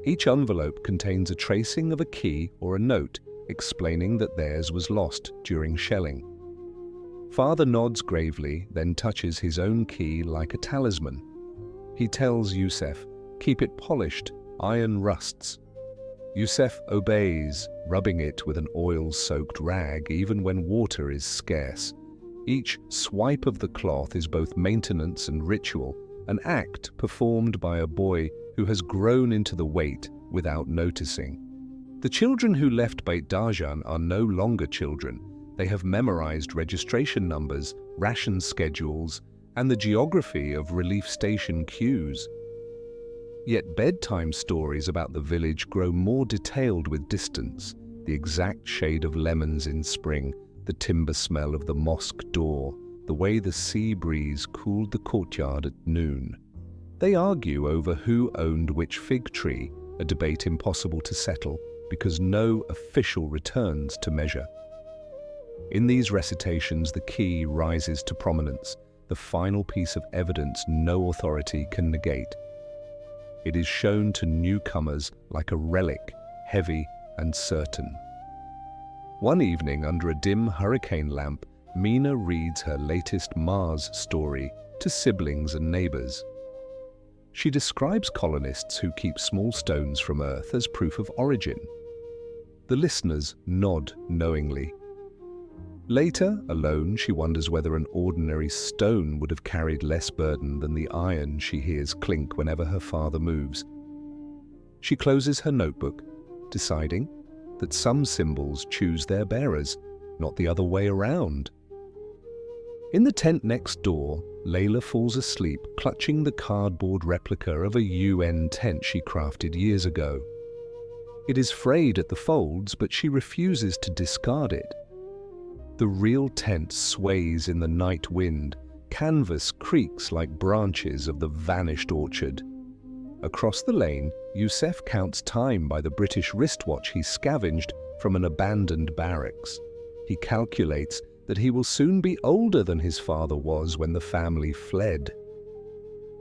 Each envelope contains a tracing of a key or a note explaining that theirs was lost during shelling. Father nods gravely, then touches his own key like a talisman. He tells UNICEF, "Keep it polished, iron rusts." UNICEF obeys, rubbing it with an oil-soaked rag even when water is scarce. Each swipe of the cloth is both maintenance and ritual, an act performed by a boy who has grown into the weight without noticing. The children who left Beit Dajan are no longer children. They have memorized registration numbers, ration schedules, and the geography of relief station queues. Yet bedtime stories about the village grow more detailed with distance: the exact shade of lemons in spring, the timber smell of the mosque door, the way the sea breeze cooled the courtyard at noon. They argue over who owned which fig tree, a debate impossible to settle because no official returns to measure. In these recitations, the key rises to prominence, the final piece of evidence no authority can negate. It is shown to newcomers like a relic, heavy and certain. One evening, under a dim hurricane lamp, Mina reads her latest Mars story to siblings and neighbors. She describes colonists who keep small stones from Earth as proof of origin. The listeners nod knowingly. Later, alone, she wonders whether an ordinary stone would have carried less burden than the iron she hears clink whenever her father moves. She closes her notebook, deciding that some symbols choose their bearers, not the other way around. In the tent next door, Layla falls asleep clutching the cardboard replica of a UN tent she crafted years ago. It is frayed at the folds, but she refuses to discard it. The real tent sways in the night wind, canvas creaks like branches of the vanished orchard. Across the lane, UNICEF counts time by the British wristwatch he scavenged from an abandoned barracks. He calculates that he will soon be older than his father was when the family fled.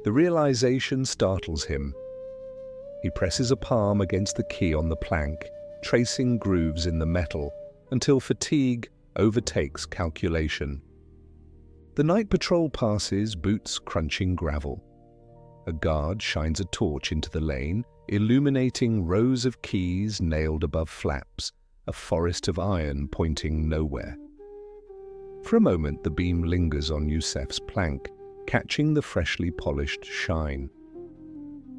The realization startles him. He presses a palm against the key on the plank, tracing grooves in the metal, until fatigue overtakes calculation. The night patrol passes, boots crunching gravel. A guard shines a torch into the lane, illuminating rows of keys nailed above flaps, a forest of iron pointing nowhere. For a moment, the beam lingers on UNICEF's plank, catching the freshly polished shine.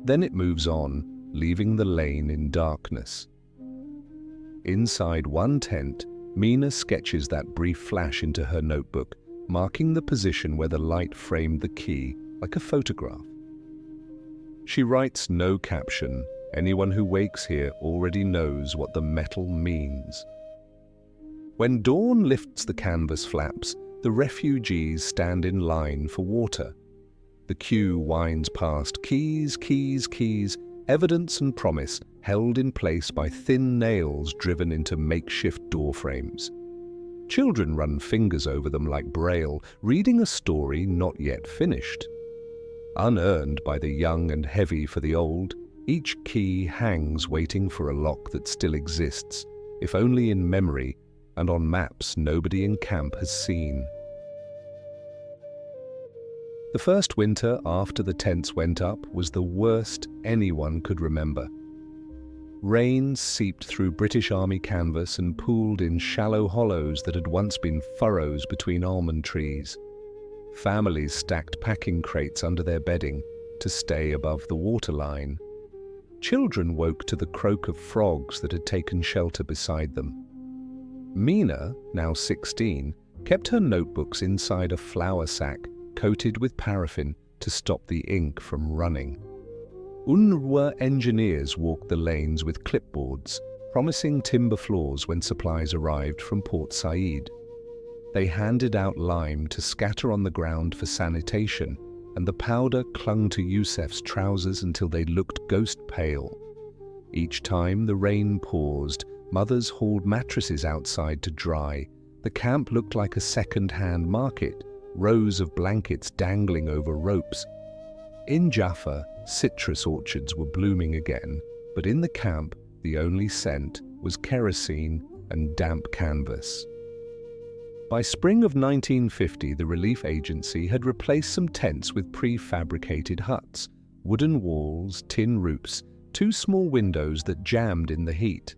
Then it moves on, leaving the lane in darkness. Inside one tent, Mina sketches that brief flash into her notebook, marking the position where the light framed the key like a photograph. She writes no caption. Anyone who wakes here already knows what the metal means. When dawn lifts the canvas flaps, the refugees stand in line for water. The queue winds past keys, keys, keys, evidence and promise held in place by thin nails driven into makeshift door frames. Children run fingers over them like braille, reading a story not yet finished. Unearned by the young and heavy for the old, each key hangs waiting for a lock that still exists, if only in memory and on maps nobody in camp has seen. The first winter after the tents went up was the worst anyone could remember. Rain seeped through British Army canvas and pooled in shallow hollows that had once been furrows between almond trees. Families stacked packing crates under their bedding to stay above the waterline. Children woke to the croak of frogs that had taken shelter beside them. Mina, now 16, kept her notebooks inside a flour sack coated with paraffin to stop the ink from running. UNRWA engineers walked the lanes with clipboards, promising timber floors when supplies arrived from Port Said. They handed out lime to scatter on the ground for sanitation, and the powder clung to UNICEF's trousers until they looked ghost pale. Each time the rain paused, mothers hauled mattresses outside to dry. The camp looked like a second-hand market, rows of blankets dangling over ropes. In Jaffa, citrus orchards were blooming again, but in the camp, the only scent was kerosene and damp canvas. By spring of 1950, the relief agency had replaced some tents with prefabricated huts, wooden walls, tin roofs, 2 small windows that jammed in the heat.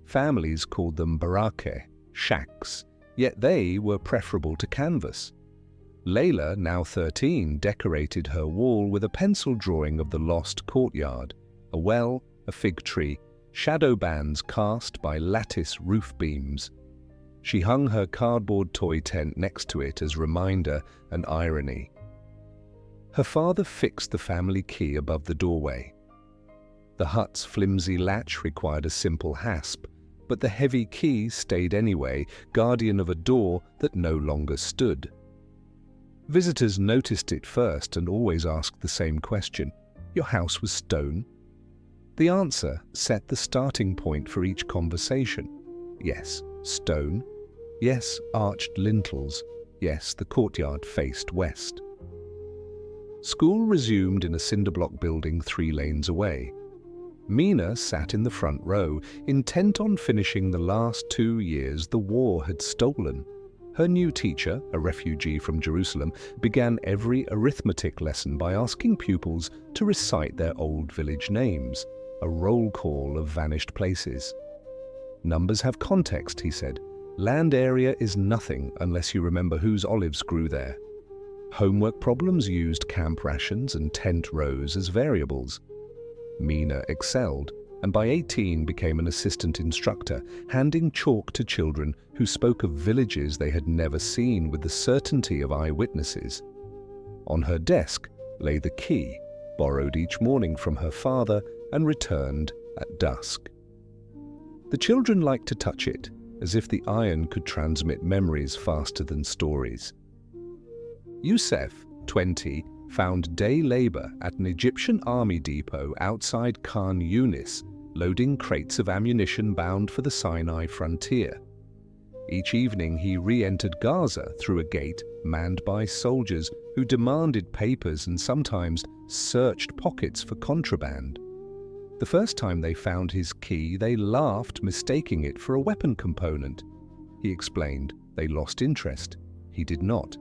Families called them barake, shacks, yet they were preferable to canvas. Layla, now 13, decorated her wall with a pencil drawing of the lost courtyard, a well, a fig tree, shadow bands cast by lattice roof beams. She hung her cardboard toy tent next to it as reminder and irony. Her father fixed the family key above the doorway. The hut's flimsy latch required a simple hasp, but the heavy key stayed anyway, guardian of a door that no longer stood. Visitors noticed it first and always asked the same question: "Your house was stone?" The answer set the starting point for each conversation. Yes, stone. Yes, arched lintels. Yes, the courtyard faced west. School resumed in a cinder-block building 3 lanes away. Mina sat in the front row, intent on finishing the last 2 years the war had stolen. Her new teacher, a refugee from Jerusalem, began every arithmetic lesson by asking pupils to recite their old village names, a roll call of vanished places. "Numbers have context," he said. "Land area is nothing unless you remember whose olives grew there." Homework problems used camp rations and tent rows as variables. Mina excelled, and by 18 became an assistant instructor, handing chalk to children who spoke of villages they had never seen with the certainty of eyewitnesses. On her desk lay the key, borrowed each morning from her father and returned at dusk. The children liked to touch it, as if the iron could transmit memories faster than stories. Youssef, 20, found day labor at an Egyptian army depot outside Khan Yunis, loading crates of ammunition bound for the Sinai frontier. Each evening he re-entered Gaza through a gate manned by soldiers who demanded papers and sometimes searched pockets for contraband. The first time they found his key, they laughed, mistaking it for a weapon component. He explained they lost interest. He did not.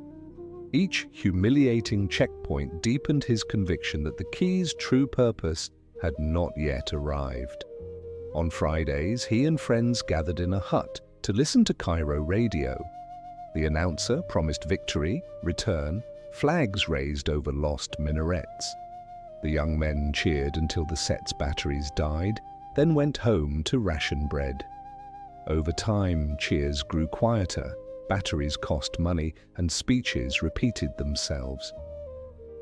Each humiliating checkpoint deepened his conviction that the key's true purpose had not yet arrived. On Fridays, he and friends gathered in a hut to listen to Cairo radio. The announcer promised victory, return, flags raised over lost minarets. The young men cheered until the set's batteries died, then went home to ration bread. Over time, cheers grew quieter, batteries cost money, and speeches repeated themselves.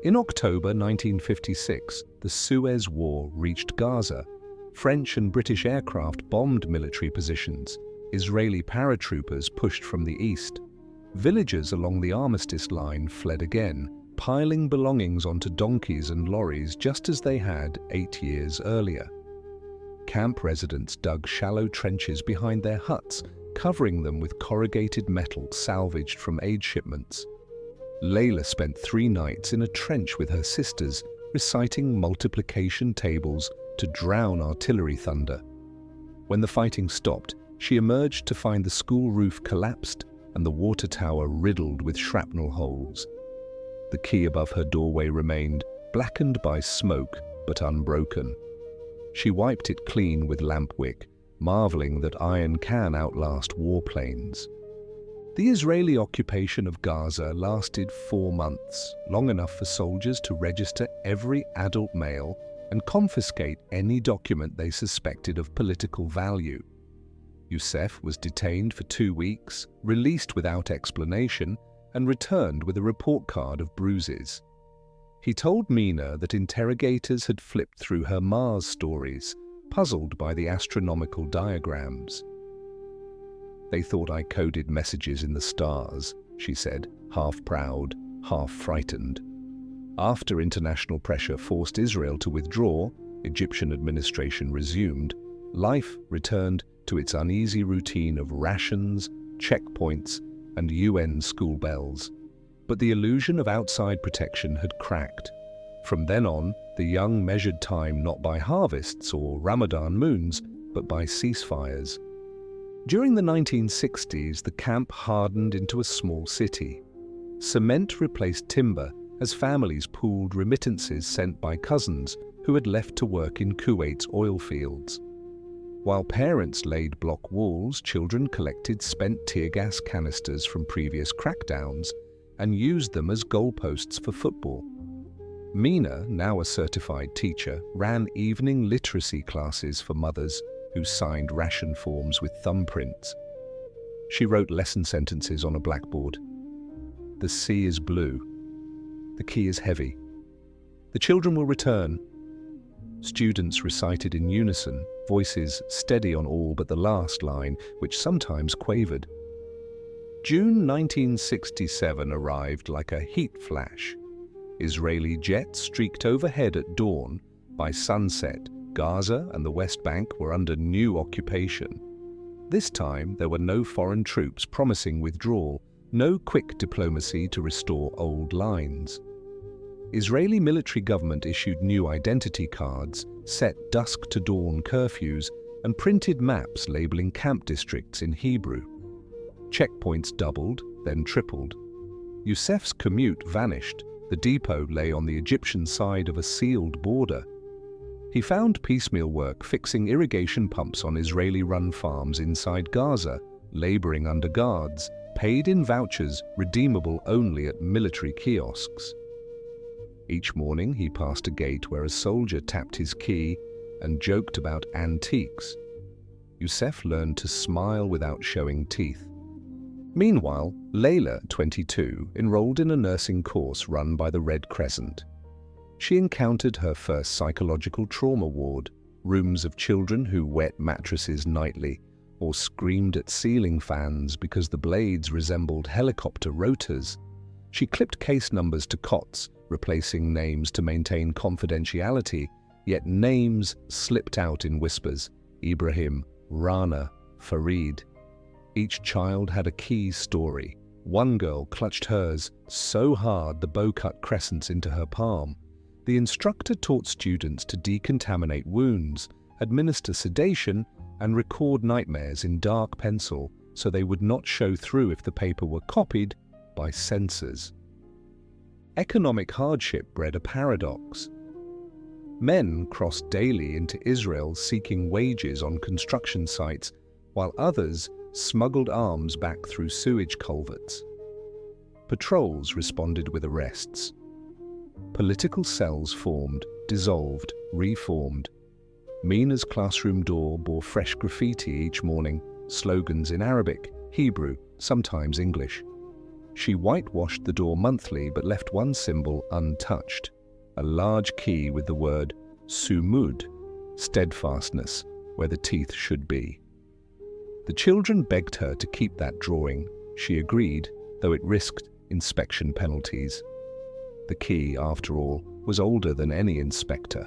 In October 1956, the Suez War reached Gaza. French and British aircraft bombed military positions. Israeli paratroopers pushed from the east. Villagers along the armistice line fled again, piling belongings onto donkeys and lorries just as they had 8 years earlier. Camp residents dug shallow trenches behind their huts, covering them with corrugated metal salvaged from aid shipments. Layla spent 3 nights in a trench with her sisters, reciting multiplication tables to drown artillery thunder. When the fighting stopped, she emerged to find the school roof collapsed and the water tower riddled with shrapnel holes. The key above her doorway remained, blackened by smoke but unbroken. She wiped it clean with lamp wick, marveling that iron can outlast warplanes. The Israeli occupation of Gaza lasted 4 months, long enough for soldiers to register every adult male and confiscate any document they suspected of political value. Youssef was detained for 2 weeks, released without explanation, and returned with a report card of bruises. He told Mina that interrogators had flipped through her Mars stories, puzzled by the astronomical diagrams. "They thought I coded messages in the stars," she said, half proud, half frightened. After international pressure forced Israel to withdraw, Egyptian administration resumed, life returned to its uneasy routine of rations, checkpoints, and UN school bells. But the illusion of outside protection had cracked. From then on, the young measured time not by harvests or Ramadan moons, but by ceasefires. During the 1960s, the camp hardened into a small city. Cement replaced timber as families pooled remittances sent by cousins who had left to work in Kuwait's oil fields. While parents laid block walls, children collected spent tear gas canisters from previous crackdowns and used them as goalposts for football. Mina, now a certified teacher, ran evening literacy classes for mothers who signed ration forms with thumbprints. She wrote lesson sentences on a blackboard. "The sea is blue. The key is heavy. The children will return." Students recited in unison, voices steady on all but the last line, which sometimes quavered. June 1967 arrived like a heat flash. Israeli jets streaked overhead at dawn. By sunset, Gaza and the West Bank were under new occupation. This time, there were no foreign troops promising withdrawal, no quick diplomacy to restore old lines. Israeli military government issued new identity cards, set dusk-to-dawn curfews, and printed maps labeling camp districts in Hebrew. Checkpoints doubled, then tripled. UNICEF's commute vanished. The depot lay on the Egyptian side of a sealed border. He found piecemeal work fixing irrigation pumps on Israeli-run farms inside Gaza, laboring under guards, paid in vouchers redeemable only at military kiosks. Each morning he passed a gate where a soldier tapped his key and joked about antiques. UNICEF learned to smile without showing teeth. Meanwhile, Layla, 22, enrolled in a nursing course run by the Red Crescent. She encountered her first psychological trauma ward, rooms of children who wet mattresses nightly or screamed at ceiling fans because the blades resembled helicopter rotors. She clipped case numbers to cots, replacing names to maintain confidentiality, yet names slipped out in whispers: Ibrahim, Rana, Farid. Each child had a key story. One girl clutched hers so hard the bow cut crescents into her palm. The instructor taught students to decontaminate wounds, administer sedation, and record nightmares in dark pencil so they would not show through if the paper were copied by censors. Economic hardship bred a paradox. Men crossed daily into Israel seeking wages on construction sites, while others smuggled arms back through sewage culverts. Patrols responded with arrests. Political cells formed, dissolved, reformed. Mina's classroom door bore fresh graffiti each morning, slogans in Arabic, Hebrew, sometimes English. She whitewashed the door monthly but left one symbol untouched, a large key with the word sumud, steadfastness, where the teeth should be. The children begged her to keep that drawing. She agreed, though it risked inspection penalties. The key, after all, was older than any inspector.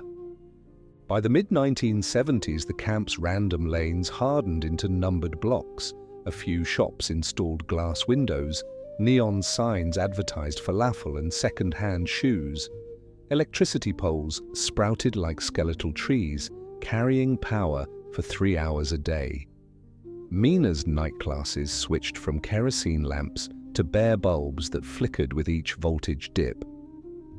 By the mid-1970s, the camp's random lanes hardened into numbered blocks. A few shops installed glass windows. Neon signs advertised falafel and second-hand shoes. Electricity poles sprouted like skeletal trees, carrying power for 3 hours a day. Mina's night classes switched from kerosene lamps to bare bulbs that flickered with each voltage dip.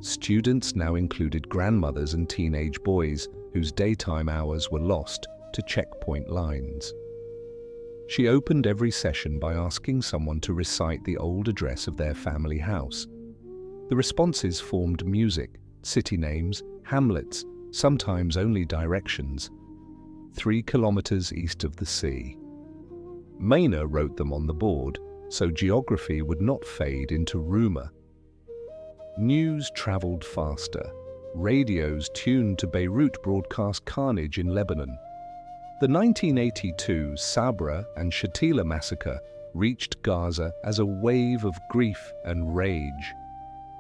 Students now included grandmothers and teenage boys whose daytime hours were lost to checkpoint lines. She opened every session by asking someone to recite the old address of their family house. The responses formed music, city names, hamlets, sometimes only directions. 3 kilometers east of the sea. Mina wrote them on the board, so geography would not fade into rumor. News traveled faster. Radios tuned to Beirut broadcast carnage in Lebanon. The 1982 Sabra and Shatila massacre reached Gaza as a wave of grief and rage.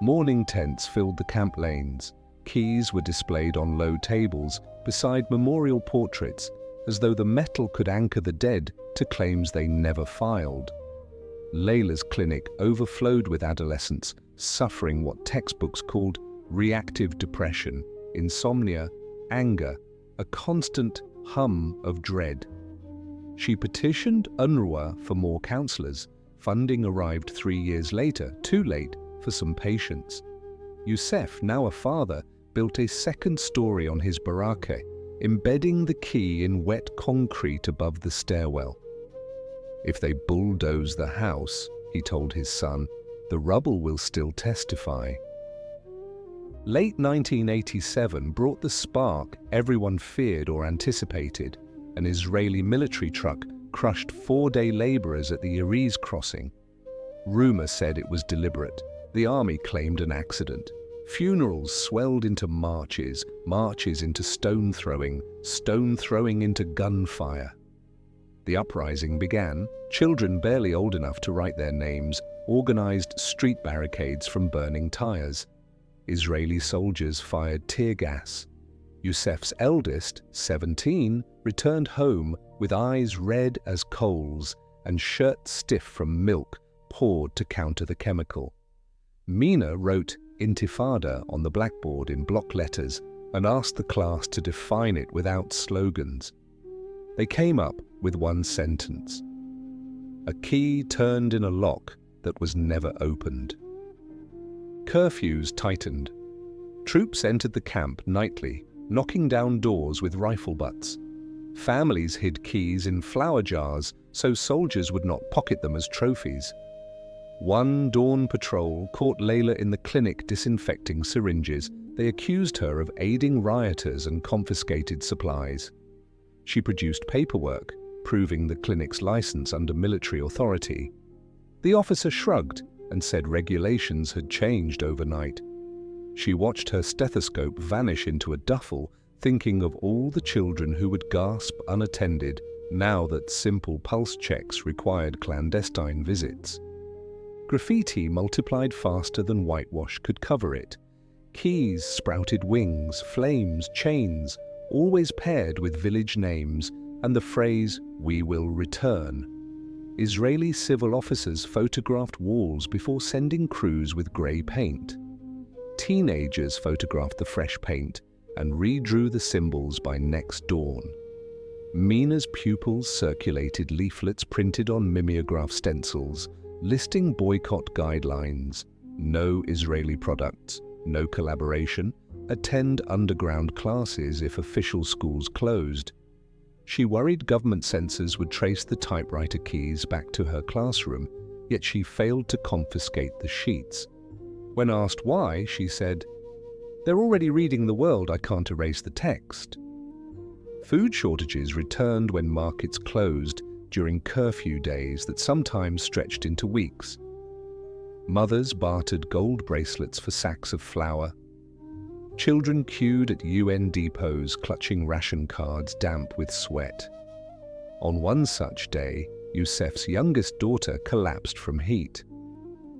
Mourning tents filled the camp lanes. Keys were displayed on low tables beside memorial portraits, as though the metal could anchor the dead to claims they never filed. Layla's clinic overflowed with adolescents suffering what textbooks called reactive depression, insomnia, anger, a constant hum of dread. She petitioned UNRWA for more counselors. Funding arrived 3 years later, too late for some patients. UNICEF, now a father, built a second story on his barake, embedding the key in wet concrete above the stairwell. If they bulldoze the house, he told his son, the rubble will still testify. Late 1987 brought the spark everyone feared or anticipated. An Israeli military truck crushed 4-day laborers at the Erez crossing. Rumor said it was deliberate. The army claimed an accident. Funerals swelled into marches, marches into stone throwing into gunfire. The uprising began. Children barely old enough to write their names organized street barricades from burning tires. Israeli soldiers fired tear gas. Youssef's eldest, 17, returned home with eyes red as coals and shirt stiff from milk poured to counter the chemical. Mina wrote Intifada on the blackboard in block letters and asked the class to define it without slogans. They came up with one sentence: a key turned in a lock that was never opened. Curfews tightened. Troops entered the camp nightly, knocking down doors with rifle butts. Families hid keys in flour jars so soldiers would not pocket them as trophies. One dawn patrol caught Layla in the clinic disinfecting syringes. They accused her of aiding rioters and confiscated supplies. She produced paperwork, proving the clinic's license under military authority. The officer shrugged and said regulations had changed overnight. She watched her stethoscope vanish into a duffel, thinking of all the children who would gasp unattended now that simple pulse checks required clandestine visits. Graffiti multiplied faster than whitewash could cover it. Keys sprouted wings, flames, chains, always paired with village names and the phrase, "We will return." Israeli civil officers photographed walls before sending crews with grey paint. Teenagers photographed the fresh paint and redrew the symbols by next dawn. Mina's pupils circulated leaflets printed on mimeograph stencils, listing boycott guidelines: no Israeli products, no collaboration, attend underground classes if official schools closed. She worried government censors would trace the typewriter keys back to her classroom, yet she failed to confiscate the sheets. When asked why, she said, "They're already reading the world, I can't erase the text." Food shortages returned when markets closed during curfew days that sometimes stretched into weeks. Mothers bartered gold bracelets for sacks of flour. Children queued at UN depots clutching ration cards damp with sweat. On one such day, Youssef's youngest daughter collapsed from heat.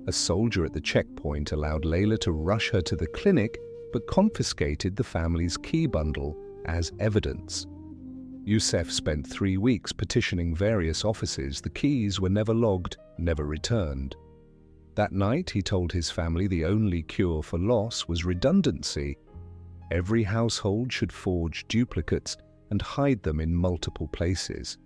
A soldier at the checkpoint allowed Layla to rush her to the clinic but confiscated the family's key bundle as evidence. Youssef spent 3 weeks petitioning various offices. The keys were never logged, never returned. That night, he told his family the only cure for loss was redundancy. Every household should forge duplicates and hide them in multiple places.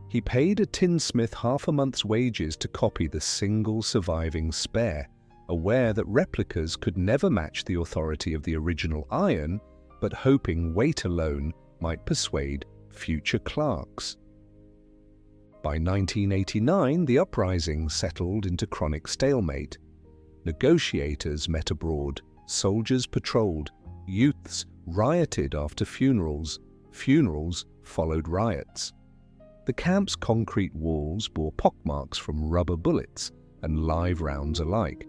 He paid a tinsmith half a month's wages to copy the single surviving spare, aware that replicas could never match the authority of the original iron, but hoping weight alone might persuade future clerks. By 1989, the uprising settled into chronic stalemate. Negotiators met abroad, soldiers patrolled, youths rioted after funerals, funerals followed riots. The camp's concrete walls bore pockmarks from rubber bullets and live rounds alike.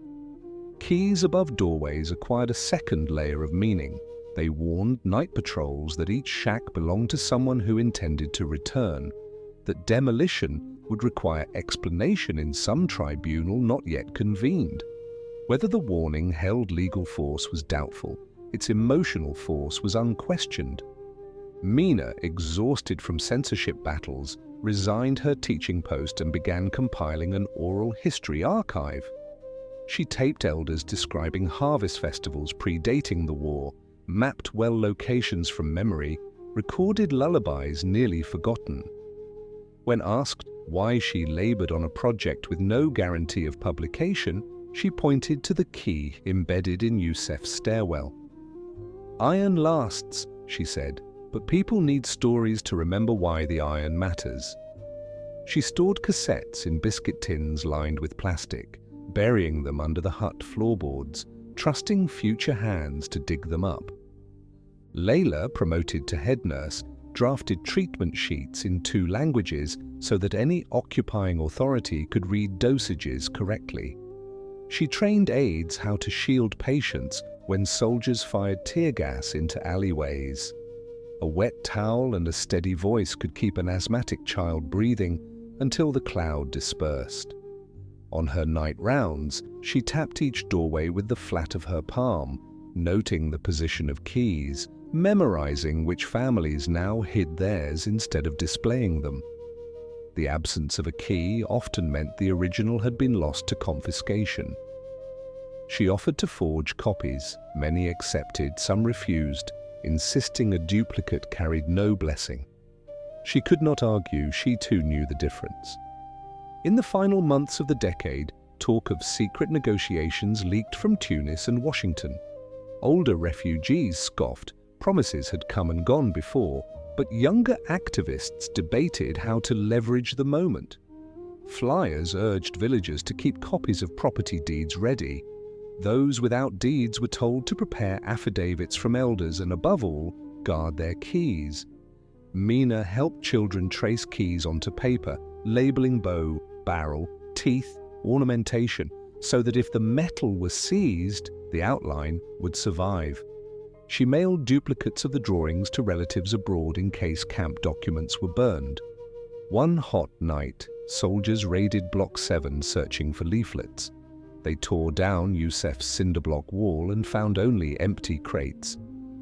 Keys above doorways acquired a second layer of meaning. They warned night patrols that each shack belonged to someone who intended to return, that demolition would require explanation in some tribunal not yet convened. Whether the warning held legal force was doubtful. Its emotional force was unquestioned. Mina, exhausted from censorship battles, resigned her teaching post and began compiling an oral history archive. She taped elders describing harvest festivals predating the war, mapped well locations from memory, recorded lullabies nearly forgotten. When asked why she labored on a project with no guarantee of publication, she pointed to the key embedded in Youssef's stairwell. "Iron lasts," she said, "but people need stories to remember why the iron matters." She stored cassettes in biscuit tins lined with plastic, burying them under the hut floorboards, trusting future hands to dig them up. Layla, promoted to head nurse, drafted treatment sheets in 2 languages so that any occupying authority could read dosages correctly. She trained aides how to shield patients when soldiers fired tear gas into alleyways. A wet towel and a steady voice could keep an asthmatic child breathing until the cloud dispersed. On her night rounds, she tapped each doorway with the flat of her palm, noting the position of keys, memorizing which families now hid theirs instead of displaying them. The absence of a key often meant the original had been lost to confiscation. She offered to forge copies. Many accepted, some refused, insisting a duplicate carried no blessing. She could not argue, she too knew the difference. In the final months of the decade, talk of secret negotiations leaked from Tunis and Washington. Older refugees scoffed, promises had come and gone before, but younger activists debated how to leverage the moment. Flyers urged villagers to keep copies of property deeds ready. Those without deeds were told to prepare affidavits from elders and, above all, guard their keys. Mina helped children trace keys onto paper, labeling bow, barrel, teeth, ornamentation, so that if the metal was seized, the outline would survive. She mailed duplicates of the drawings to relatives abroad in case camp documents were burned. One hot night, soldiers raided Block 7 searching for leaflets. They tore down UNICEF's cinder-block wall and found only empty crates.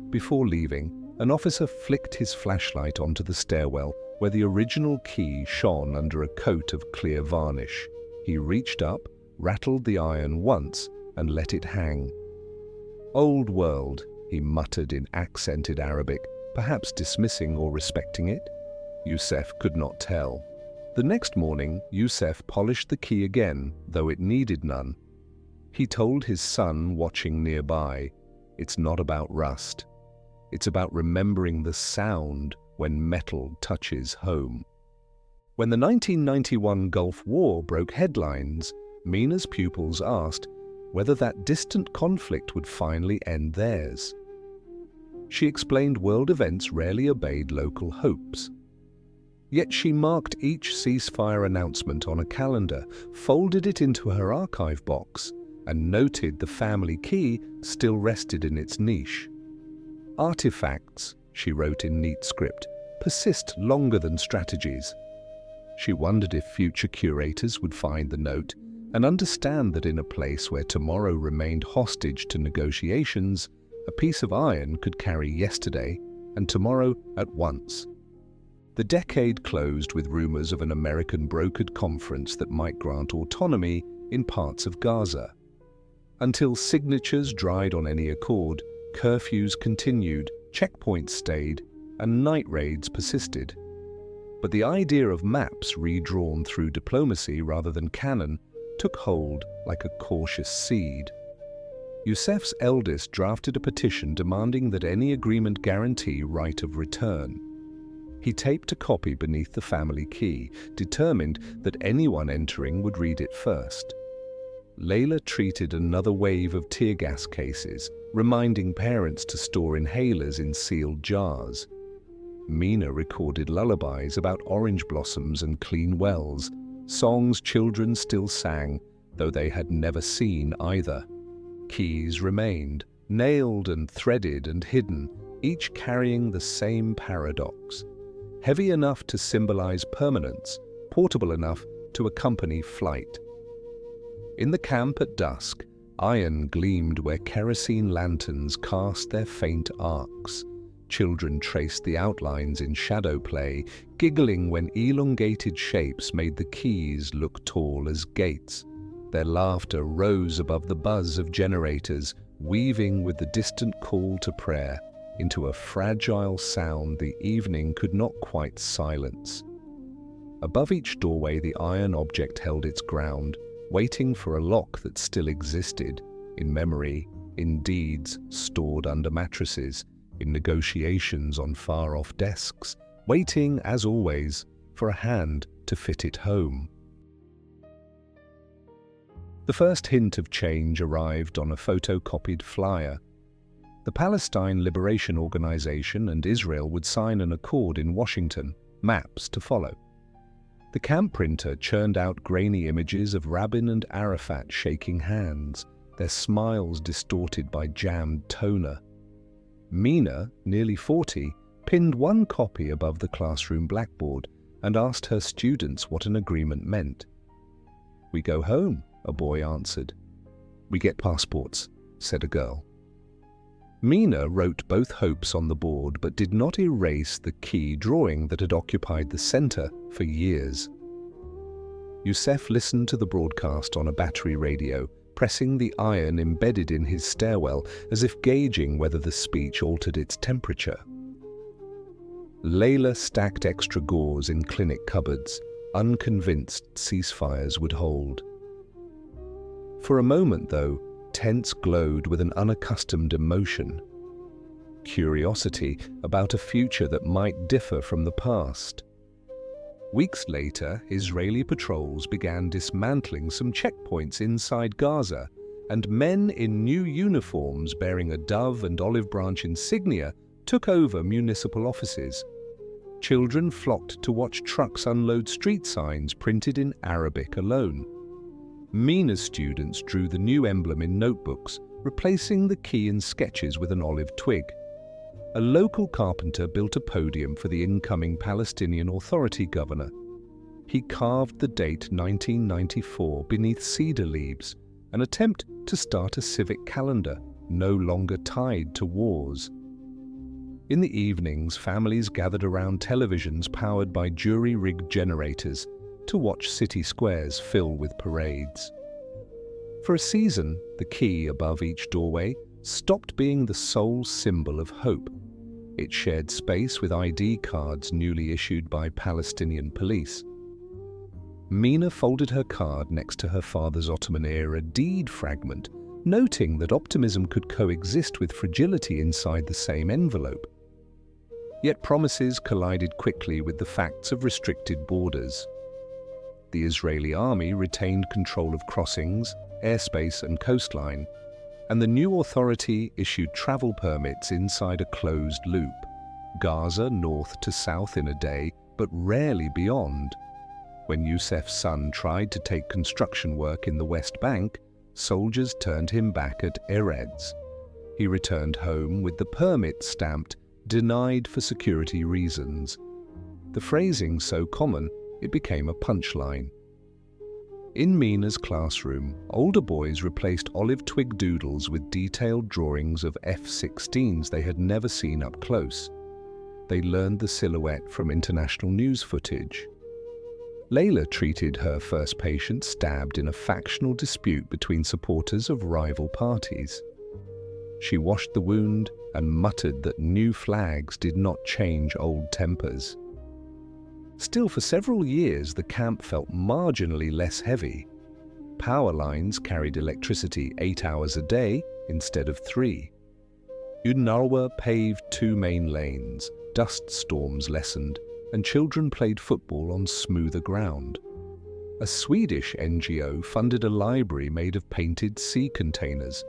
Before leaving, an officer flicked his flashlight onto the stairwell where the original key shone under a coat of clear varnish. He reached up, rattled the iron once, and let it hang. "Old world," he muttered in accented Arabic, perhaps dismissing or respecting it. UNICEF could not tell. The next morning, UNICEF polished the key again, though it needed none. He told his son, watching nearby, "It's not about rust. It's about remembering the sound when metal touches home." When the 1991 Gulf War broke headlines, Mina's pupils asked whether that distant conflict would finally end theirs. She explained world events rarely obeyed local hopes. Yet she marked each ceasefire announcement on a calendar, folded it into her archive box, and noted the family key still rested in its niche. "Artifacts," she wrote in neat script, "persist longer than strategies." She wondered if future curators would find the note and understand that in a place where tomorrow remained hostage to negotiations, a piece of iron could carry yesterday and tomorrow at once. The decade closed with rumors of an American brokered conference that might grant autonomy in parts of Gaza. Until signatures dried on any accord, curfews continued, checkpoints stayed, and night raids persisted. But the idea of maps redrawn through diplomacy rather than canon took hold like a cautious seed. UNICEF's eldest drafted a petition demanding that any agreement guarantee right of return. He taped a copy beneath the family key, determined that anyone entering would read it first. Layla treated another wave of tear gas cases, reminding parents to store inhalers in sealed jars. Mina recorded lullabies about orange blossoms and clean wells, songs children still sang, though they had never seen either. Keys remained, nailed and threaded and hidden, each carrying the same paradox. Heavy enough to symbolize permanence, portable enough to accompany flight. In the camp at dusk, iron gleamed where kerosene lanterns cast their faint arcs. Children traced the outlines in shadow play, giggling when elongated shapes made the keys look tall as gates. Their laughter rose above the buzz of generators, weaving with the distant call to prayer into a fragile sound the evening could not quite silence. Above each doorway the iron object held its ground, waiting for a lock that still existed, in memory, in deeds stored under mattresses, in negotiations on far-off desks, waiting, as always, for a hand to fit it home. The first hint of change arrived on a photocopied flyer. The Palestine Liberation Organization and Israel would sign an accord in Washington, maps to follow. The camp printer churned out grainy images of Rabin and Arafat shaking hands, their smiles distorted by jammed toner. Mina, nearly 40, pinned one copy above the classroom blackboard, and asked her students what an agreement meant. "We go home," a boy answered. "We get passports," said a girl. Mina wrote both hopes on the board but did not erase the key drawing that had occupied the center for years. UNICEF listened to the broadcast on a battery radio, pressing the iron embedded in his stairwell as if gauging whether the speech altered its temperature. Layla stacked extra gauze in clinic cupboards, unconvinced ceasefires would hold. For a moment, though, tents glowed with an unaccustomed emotion. Curiosity about a future that might differ from the past. Weeks later, Israeli patrols began dismantling some checkpoints inside Gaza, and men in new uniforms bearing a dove and olive branch insignia took over municipal offices. Children flocked to watch trucks unload street signs printed in Arabic alone. Mina's students drew the new emblem in notebooks, replacing the key in sketches with an olive twig. A local carpenter built a podium for the incoming Palestinian Authority governor. He carved the date 1994 beneath cedar leaves, an attempt to start a civic calendar no longer tied to wars. In the evenings, families gathered around televisions powered by jury-rigged generators to watch city squares fill with parades. For a season, the key above each doorway stopped being the sole symbol of hope. It shared space with ID cards newly issued by Palestinian police. Mina folded her card next to her father's Ottoman-era deed fragment, noting that optimism could coexist with fragility inside the same envelope. Yet promises collided quickly with the facts of restricted borders. The Israeli army retained control of crossings, airspace and coastline, and the new authority issued travel permits inside a closed loop, Gaza north to south in a day, but rarely beyond. When Youssef's son tried to take construction work in the West Bank, soldiers turned him back at Erez. He returned home with the permit stamped, "Denied for security reasons." The phrasing so common, it became a punchline. In Mina's classroom, older boys replaced olive twig doodles with detailed drawings of F-16s they had never seen up close. They learned the silhouette from international news footage. Layla treated her first patient stabbed in a factional dispute between supporters of rival parties. She washed the wound and muttered that new flags did not change old tempers. Still, for several years, the camp felt marginally less heavy. Power lines carried electricity 8 hours a day instead of 3. UNRWA paved 2 main lanes, dust storms lessened, and children played football on smoother ground. A Swedish NGO funded a library made of painted sea containers.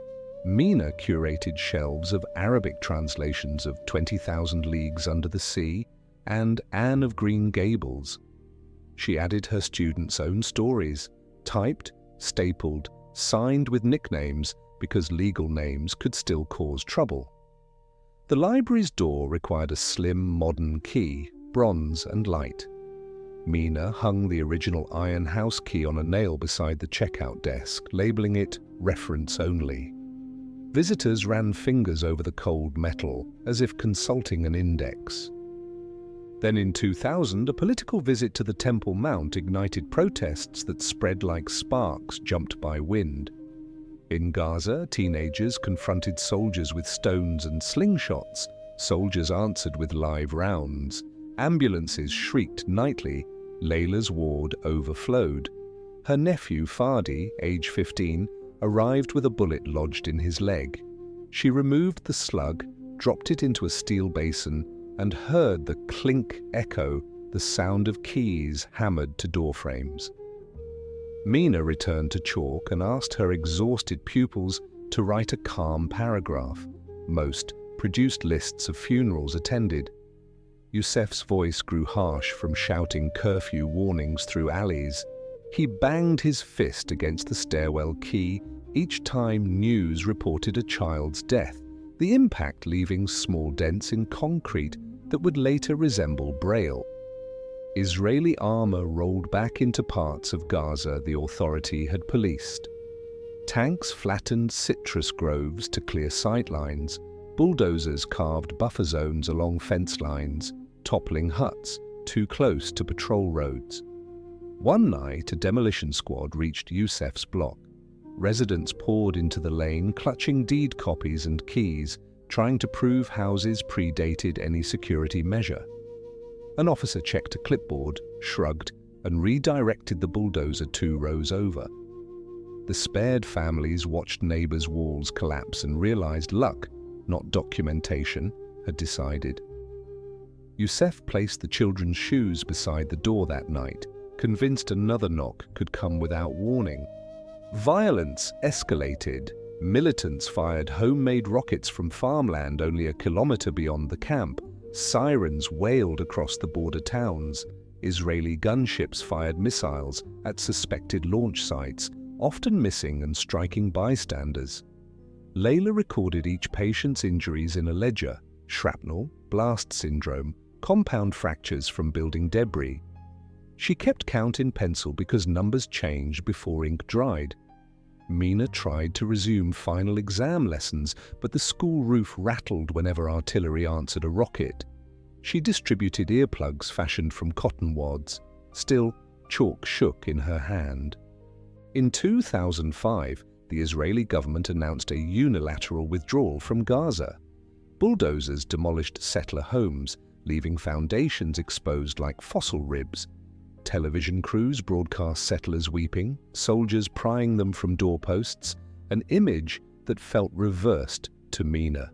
Mina curated shelves of Arabic translations of 20,000 Leagues Under the Sea and Anne of Green Gables. She added her students' own stories, typed, stapled, signed with nicknames because legal names could still cause trouble. The library's door required a slim, modern key, bronze and light. Mina hung the original iron house key on a nail beside the checkout desk, labeling it "reference only." Visitors ran fingers over the cold metal, as if consulting an index. Then in 2000, a political visit to the Temple Mount ignited protests that spread like sparks jumped by wind. In Gaza, teenagers confronted soldiers with stones and slingshots. Soldiers answered with live rounds. Ambulances shrieked nightly. Layla's ward overflowed. Her nephew, Fadi, age 15, arrived with a bullet lodged in his leg. She removed the slug, dropped it into a steel basin, and heard the clink echo, the sound of keys hammered to doorframes. Mina returned to chalk and asked her exhausted pupils to write a calm paragraph. Most produced lists of funerals attended. Youssef's voice grew harsh from shouting curfew warnings through alleys. He banged his fist against the stairwell key each time news reported a child's death, the impact leaving small dents in concrete that would later resemble Braille. Israeli armor rolled back into parts of Gaza the authority had policed. Tanks flattened citrus groves to clear sightlines. Bulldozers carved buffer zones along fence lines, toppling huts too close to patrol roads. One night, a demolition squad reached UNICEF's block. Residents poured into the lane, clutching deed copies and keys, trying to prove houses predated any security measure. An officer checked a clipboard, shrugged, and redirected the bulldozer 2 rows over. The spared families watched neighbors' walls collapse and realized luck, not documentation, had decided. UNICEF placed the children's shoes beside the door that night, convinced another knock could come without warning. Violence escalated. Militants fired homemade rockets from farmland only a kilometer beyond the camp. Sirens wailed across the border towns. Israeli gunships fired missiles at suspected launch sites, often missing and striking bystanders. Layla recorded each patient's injuries in a ledger: shrapnel, blast syndrome, compound fractures from building debris. She kept count in pencil because numbers changed before ink dried. Mina tried to resume final exam lessons, but the school roof rattled whenever artillery answered a rocket. She distributed earplugs fashioned from cotton wads. Still, chalk shook in her hand. In 2005, the Israeli government announced a unilateral withdrawal from Gaza. Bulldozers demolished settler homes, leaving foundations exposed like fossil ribs. Television crews broadcast settlers weeping, soldiers prying them from doorposts, an image that felt reversed to Mina.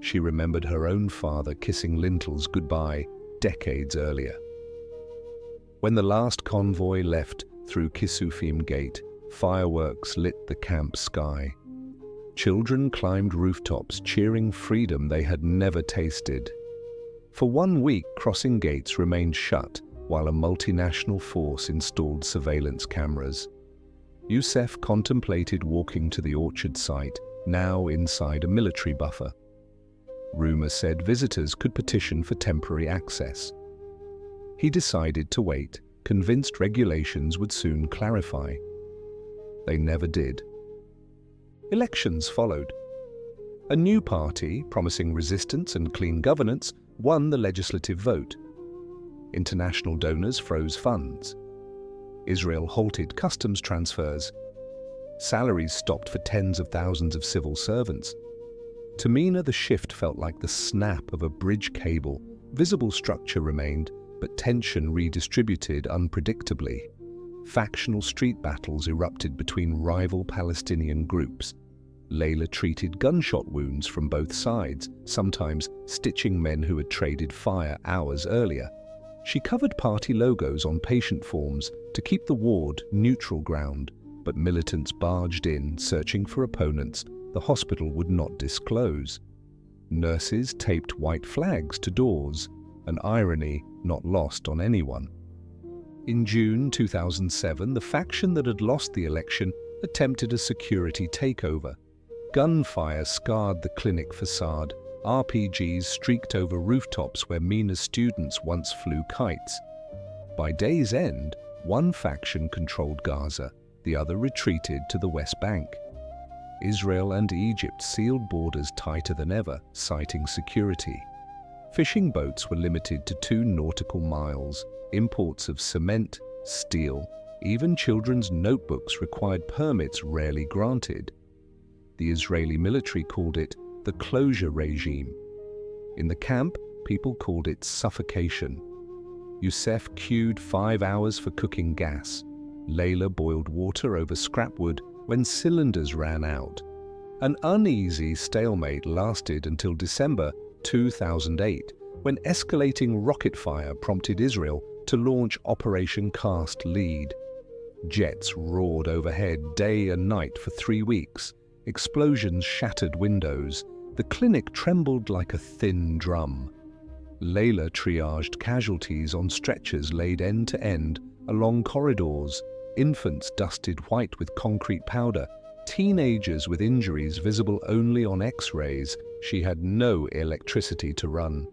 She remembered her own father kissing lintels goodbye decades earlier. When the last convoy left through Kisufim Gate, fireworks lit the camp sky. Children climbed rooftops, cheering freedom they had never tasted. For 1 week, crossing gates remained shut, while a multinational force installed surveillance cameras. UNICEF contemplated walking to the orchard site, now inside a military buffer. Rumor said visitors could petition for temporary access. He decided to wait, convinced regulations would soon clarify. They never did. Elections followed. A new party, promising resistance and clean governance, won the legislative vote. International donors froze funds. Israel halted customs transfers. Salaries stopped for tens of thousands of civil servants. To Mina, the shift felt like the snap of a bridge cable. Visible structure remained, but tension redistributed unpredictably. Factional street battles erupted between rival Palestinian groups. Layla treated gunshot wounds from both sides, sometimes stitching men who had traded fire hours earlier. She covered party logos on patient forms to keep the ward neutral ground, but militants barged in, searching for opponents the hospital would not disclose. Nurses taped white flags to doors, an irony not lost on anyone. In June 2007, the faction that had lost the election attempted a security takeover. Gunfire scarred the clinic facade. RPGs streaked over rooftops where Mina's students once flew kites. By day's end, one faction controlled Gaza, the other retreated to the West Bank. Israel and Egypt sealed borders tighter than ever, citing security. Fishing boats were limited to 2 nautical miles. Imports of cement, steel, even children's notebooks required permits rarely granted. The Israeli military called it the closure regime. In the camp, people called it suffocation. UNICEF queued 5 hours for cooking gas. Layla boiled water over scrap wood when cylinders ran out. An uneasy stalemate lasted until December 2008, when escalating rocket fire prompted Israel to launch Operation Cast Lead. Jets roared overhead day and night for 3 weeks. Explosions shattered windows. The clinic trembled like a thin drum. Layla triaged casualties on stretchers laid end to end along corridors, infants dusted white with concrete powder, teenagers with injuries visible only on X-rays. She had no electricity to run.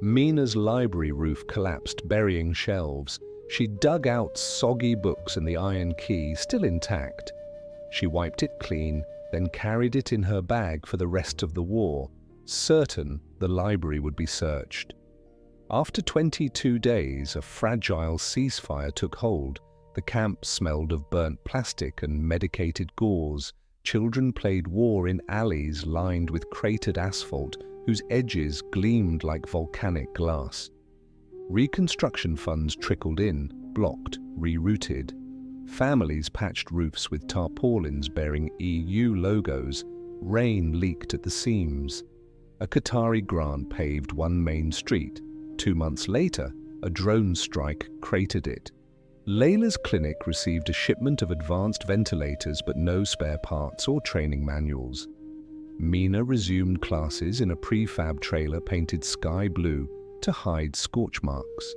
Mina's library roof collapsed, burying shelves. She dug out soggy books and the iron key, still intact. She wiped it clean, then carried it in her bag for the rest of the war, certain the library would be searched. After 22 days, a fragile ceasefire took hold. The camp smelled of burnt plastic and medicated gauze. Children played war in alleys lined with cratered asphalt, whose edges gleamed like volcanic glass. Reconstruction funds trickled in, blocked, rerouted. Families patched roofs with tarpaulins bearing EU logos. Rain leaked at the seams. A Qatari grant paved one main street. 2 months later, a drone strike cratered it. Layla's clinic received a shipment of advanced ventilators but no spare parts or training manuals. Mina resumed classes in a prefab trailer painted sky blue to hide scorch marks.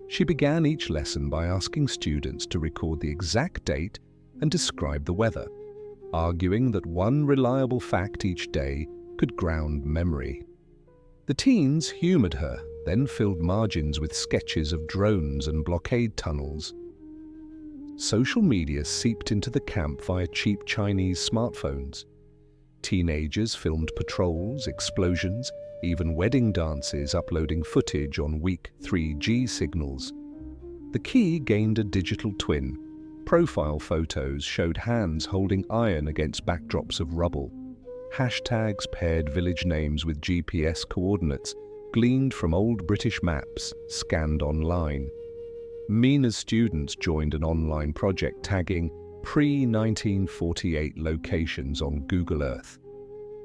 She began each lesson by asking students to record the exact date and describe the weather, arguing that one reliable fact each day could ground memory. The teens humored her, then filled margins with sketches of drones and blockade tunnels. Social media seeped into the camp via cheap Chinese smartphones. Teenagers filmed patrols, explosions, even wedding dances, uploading footage on weak 3G signals. The key gained a digital twin. Profile photos showed hands holding iron against backdrops of rubble. Hashtags paired village names with GPS coordinates, gleaned from old British maps, scanned online. Mina's students joined an online project tagging pre-1948 locations on Google Earth.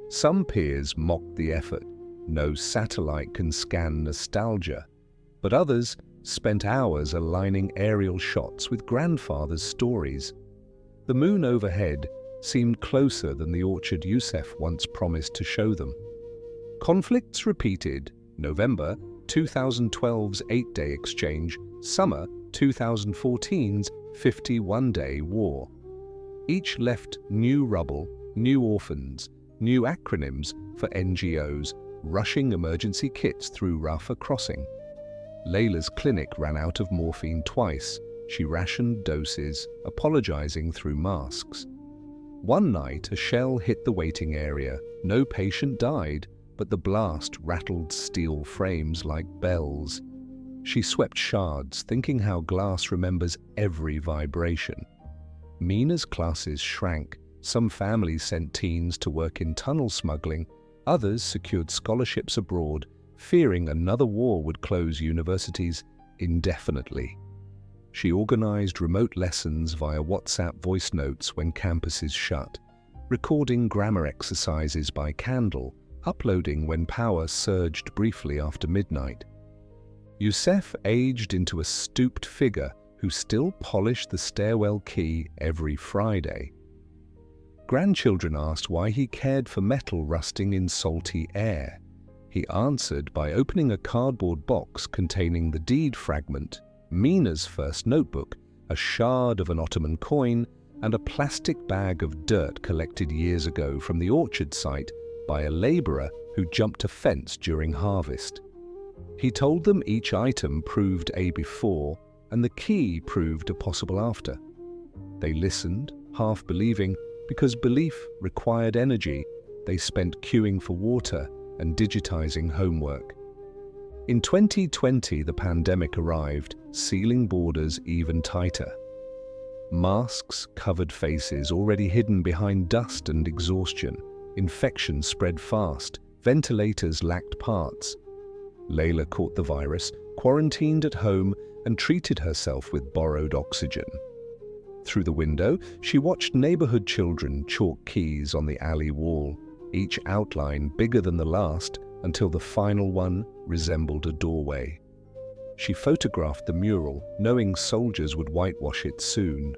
Some peers mocked the effort. No satellite can scan nostalgia. But others spent hours aligning aerial shots with grandfather's stories. The moon overhead seemed closer than the orchard UNICEF once promised to show them. Conflicts repeated. November 2012's 8-day exchange, summer 2014's 51-day war. Each left new rubble, new orphans, new acronyms for NGOs, rushing emergency kits through Rafah crossing. Layla's clinic ran out of morphine twice. She rationed doses, apologizing through masks. One night, a shell hit the waiting area. No patient died, but the blast rattled steel frames like bells. She swept shards, thinking how glass remembers every vibration. Mina's classes shrank. Some families sent teens to work in tunnel smuggling. Others secured scholarships abroad, fearing another war would close universities indefinitely. She organized remote lessons via WhatsApp voice notes when campuses shut, recording grammar exercises by candle, uploading when power surged briefly after midnight. Youssef aged into a stooped figure who still polished the stairwell key every Friday. Grandchildren asked why he cared for metal rusting in salty air. He answered by opening a cardboard box containing the deed fragment, Mina's first notebook, a shard of an Ottoman coin, and a plastic bag of dirt collected years ago from the orchard site by a laborer who jumped a fence during harvest. He told them each item proved a before and the key proved a possible after. They listened, half believing, because belief required energy. They spent queuing for water and digitizing homework. In 2020, the pandemic arrived, sealing borders even tighter. Masks covered faces already hidden behind dust and exhaustion. Infection spread fast. Ventilators lacked parts. Layla caught the virus, quarantined at home, and treated herself with borrowed oxygen. Through the window, she watched neighborhood children chalk keys on the alley wall, each outline bigger than the last, until the final one resembled a doorway. She photographed the mural, knowing soldiers would whitewash it soon.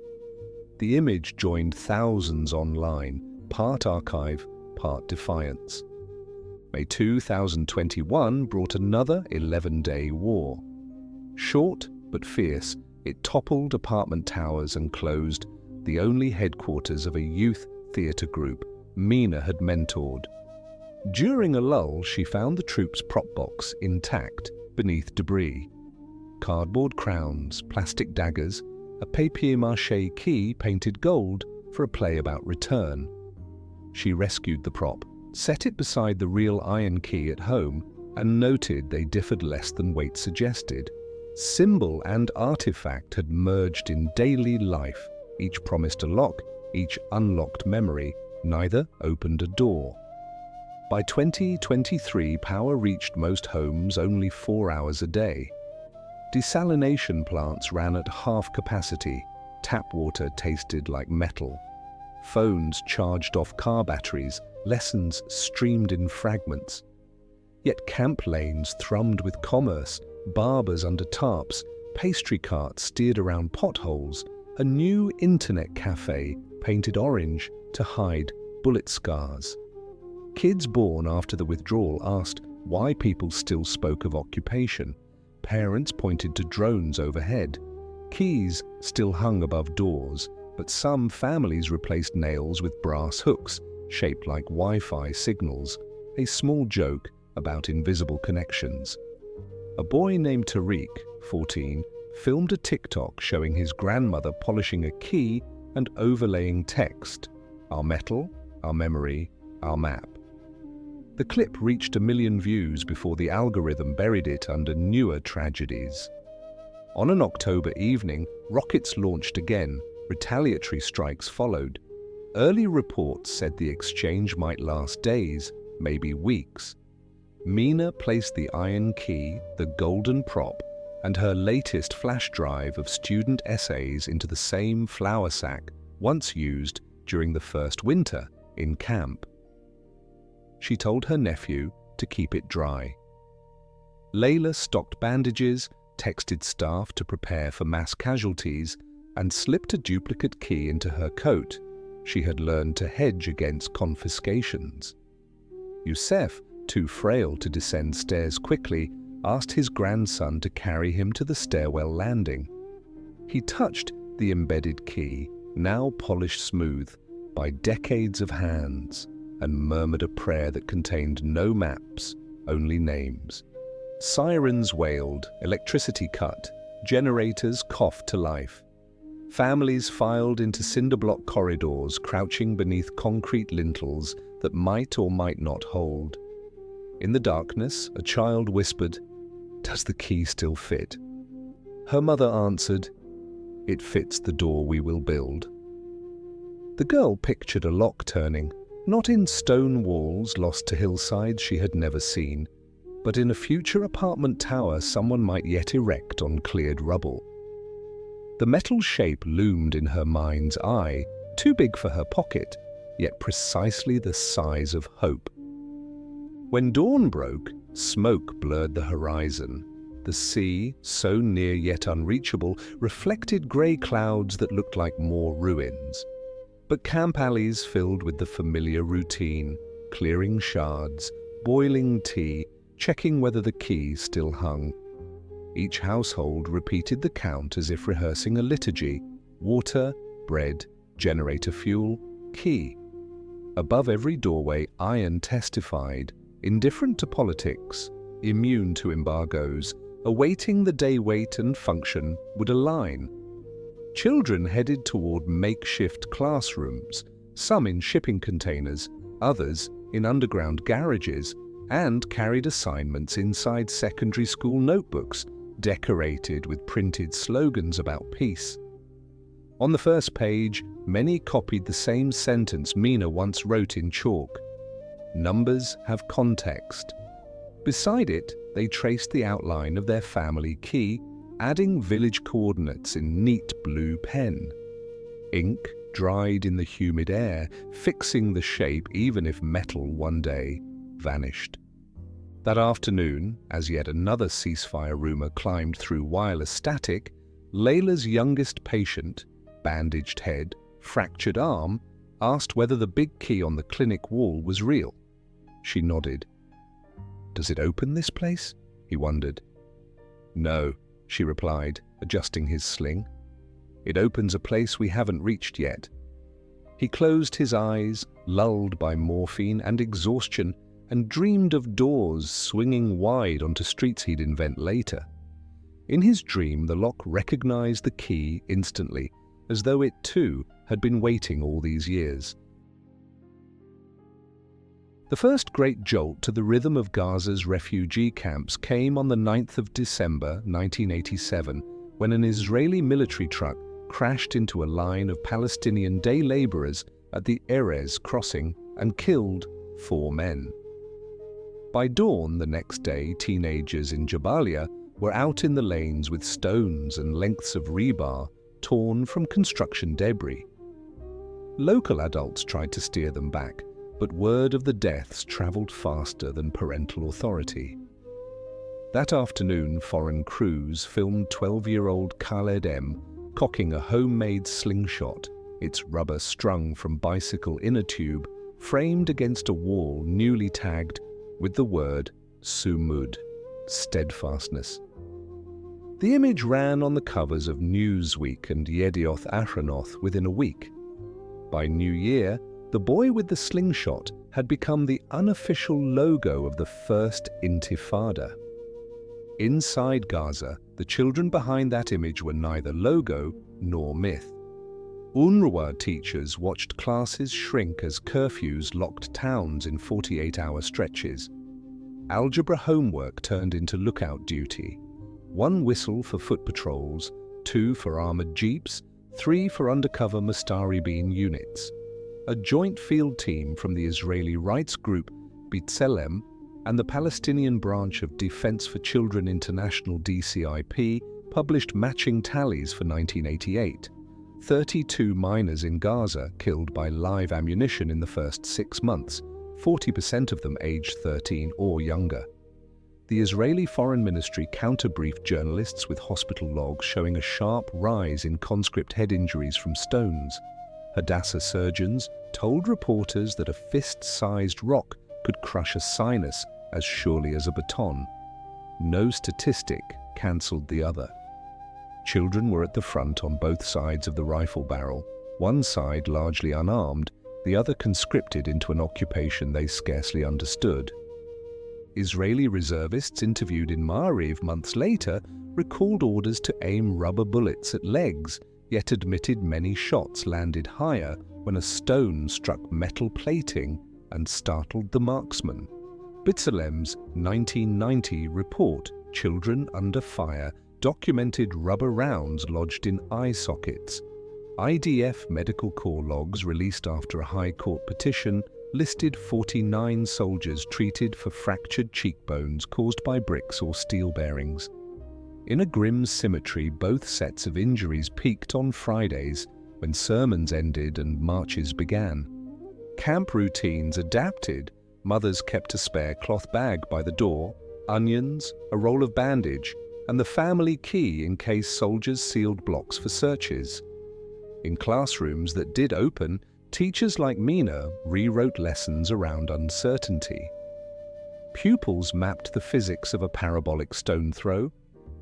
The image joined thousands online, part archive, part defiance. May 2021 brought another 11-day war. Short but fierce, it toppled apartment towers and closed the only headquarters of a youth theatre group Mina had mentored. During a lull, she found the troops' prop box intact beneath debris. Cardboard crowns, plastic daggers, a papier-mâché key painted gold for a play about return. She rescued the prop, set it beside the real iron key at home, and noted they differed less than weight suggested. Symbol and artifact had merged in daily life. Each promised a lock, each unlocked memory. Neither opened a door. By 2023, power reached most homes only 4 hours a day. Desalination plants ran at half capacity. Tap water tasted like metal. Phones charged off car batteries. Lessons streamed in fragments. Yet camp lanes thrummed with commerce, barbers under tarps, pastry carts steered around potholes, a new internet cafe painted orange to hide bullet scars. Kids born after the withdrawal asked why people still spoke of occupation. Parents pointed to drones overhead. Keys still hung above doors, but some families replaced nails with brass hooks, shaped like Wi-Fi signals, a small joke about invisible connections. A boy named Tariq, 14, filmed a TikTok showing his grandmother polishing a key and overlaying text, "Our metal, our memory, our map." The clip reached 1 million views before the algorithm buried it under newer tragedies. On an October evening, rockets launched again. Retaliatory strikes followed. Early reports said the exchange might last days, maybe weeks. Mina placed the iron key, the golden prop, and her latest flash drive of student essays into the same flour sack once used during the first winter in camp. She told her nephew to keep it dry. Layla stocked bandages, texted staff to prepare for mass casualties, and slipped a duplicate key into her coat. She had learned to hedge against confiscations. UNICEF, too frail to descend stairs quickly, asked his grandson to carry him to the stairwell landing. He touched the embedded key, now polished smooth by decades of hands, and murmured a prayer that contained no maps, only names. Sirens wailed, electricity cut, generators coughed to life. Families filed into cinder-block corridors, crouching beneath concrete lintels that might or might not hold. In the darkness, a child whispered, "Does the key still fit?" Her mother answered, "It fits the door we will build." The girl pictured a lock turning, not in stone walls lost to hillsides she had never seen, but in a future apartment tower someone might yet erect on cleared rubble. The metal shape loomed in her mind's eye, too big for her pocket, yet precisely the size of hope. When dawn broke, smoke blurred the horizon. The sea, so near yet unreachable, reflected grey clouds that looked like more ruins. But camp alleys filled with the familiar routine, clearing shards, boiling tea, checking whether the key still hung. Each household repeated the count as if rehearsing a liturgy: water, bread, generator fuel, key. Above every doorway, iron testified, indifferent to politics, immune to embargoes, awaiting the day weight and function would align. Children headed toward makeshift classrooms, some in shipping containers, others in underground garages, and carried assignments inside secondary school notebooks, decorated with printed slogans about peace. On the first page, many copied the same sentence Mina once wrote in chalk: "Numbers have context." Beside it, they traced the outline of their family key, adding village coordinates in neat blue pen. Ink dried in the humid air, fixing the shape even if metal one day vanished. That afternoon, as yet another ceasefire rumor climbed through wireless static, Layla's youngest patient, bandaged head, fractured arm, asked whether the big key on the clinic wall was real. She nodded. "Does it open this place?" he wondered. "No," she replied, adjusting his sling. "It opens a place we haven't reached yet." He closed his eyes, lulled by morphine and exhaustion, and dreamed of doors swinging wide onto streets he'd invent later. In his dream, the lock recognized the key instantly, as though it too had been waiting all these years. The first great jolt to the rhythm of Gaza's refugee camps came on the 9th of December 1987, when an Israeli military truck crashed into a line of Palestinian day laborers at the Erez crossing and killed 4 men. By dawn the next day, teenagers in Jabalia were out in the lanes with stones and lengths of rebar torn from construction debris. Local adults tried to steer them back, but word of the deaths traveled faster than parental authority. That afternoon, foreign crews filmed 12-year-old Khaled M. cocking a homemade slingshot, its rubber strung from bicycle inner tube, framed against a wall newly tagged with the word Sumud, steadfastness. The image ran on the covers of Newsweek and Yedioth Ahronoth within a week. By New Year, the boy with the slingshot had become the unofficial logo of the first Intifada. Inside Gaza, the children behind that image were neither logo nor myth. UNRWA teachers watched classes shrink as curfews locked towns in 48-hour stretches. Algebra homework turned into lookout duty. 1 whistle for foot patrols, 2 for armored jeeps, 3 for undercover Mustaribin units. A joint field team from the Israeli rights group B'Tselem and the Palestinian branch of Defense for Children International DCIP published matching tallies for 1988. 32 minors in Gaza killed by live ammunition in the first 6 months, 40% of them aged 13 or younger. The Israeli Foreign Ministry counter-briefed journalists with hospital logs showing a sharp rise in conscript head injuries from stones. Hadassah surgeons told reporters that a fist-sized rock could crush a sinus as surely as a baton. No statistic cancelled the other. Children were at the front on both sides of the rifle barrel, one side largely unarmed, the other conscripted into an occupation they scarcely understood. Israeli reservists interviewed in Ma'ariv months later recalled orders to aim rubber bullets at legs, yet admitted many shots landed higher when a stone struck metal plating and startled the marksman. B'Tselem's 1990 report, Children Under Fire, documented rubber rounds lodged in eye sockets. IDF Medical Corps logs released after a High Court petition listed 49 soldiers treated for fractured cheekbones caused by bricks or steel bearings. In a grim symmetry, both sets of injuries peaked on Fridays when sermons ended and marches began. Camp routines adapted. Mothers kept a spare cloth bag by the door, onions, a roll of bandage, and the family key in case soldiers sealed blocks for searches. In classrooms that did open, teachers like Mina rewrote lessons around uncertainty. Pupils mapped the physics of a parabolic stone throw,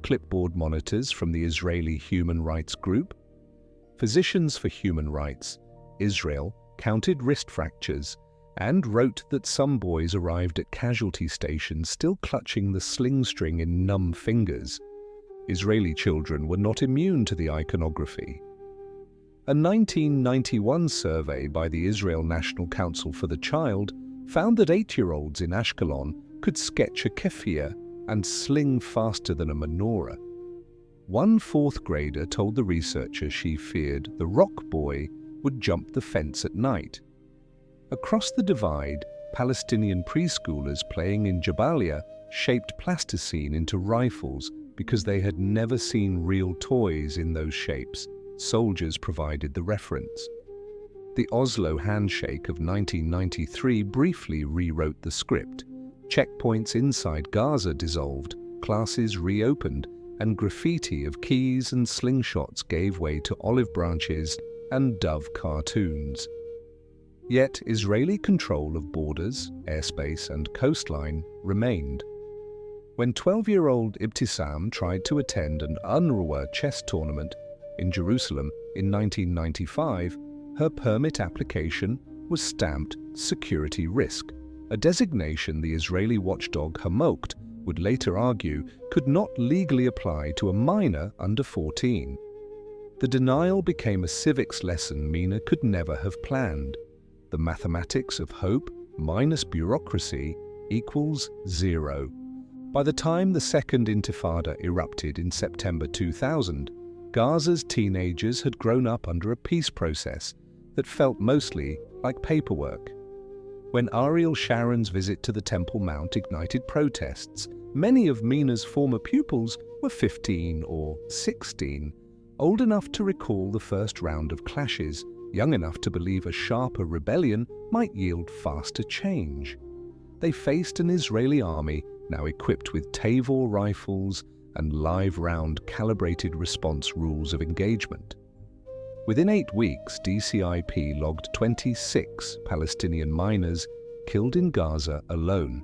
clipboard monitors from the Israeli Human Rights Group. Physicians for Human Rights, Israel, counted wrist fractures and wrote that some boys arrived at casualty stations still clutching the sling string in numb fingers. Israeli children were not immune to the iconography. A 1991 survey by the Israel National Council for the Child found that 8-year-olds in Ashkelon could sketch a keffiyeh and sling faster than a menorah. One 4th grader told the researcher she feared the rock boy would jump the fence at night. Across the divide, Palestinian preschoolers playing in Jabalia shaped plasticine into rifles because they had never seen real toys in those shapes. Soldiers provided the reference. The Oslo handshake of 1993 briefly rewrote the script. Checkpoints inside Gaza dissolved, classes reopened, and graffiti of keys and slingshots gave way to olive branches and dove cartoons. Yet Israeli control of borders, airspace, and coastline remained. When 12-year-old Ibtisam tried to attend an UNRWA chess tournament in Jerusalem in 1995, her permit application was stamped security risk. a designation the Israeli watchdog Hamokt would later argue could not legally apply to a minor under 14. The denial became a civics lesson Mina could never have planned. The mathematics of hope minus bureaucracy equals 0. By the time the Second Intifada erupted in September 2000, Gaza's teenagers had grown up under a peace process that felt mostly like paperwork. When Ariel Sharon's visit to the Temple Mount ignited protests, many of Mina's former pupils were 15 or 16, old enough to recall the first round of clashes, young enough to believe a sharper rebellion might yield faster change. They faced an Israeli army now equipped with Tavor rifles and live-round calibrated response rules of engagement. Within 8 weeks, DCIP logged 26 Palestinian miners killed in Gaza alone.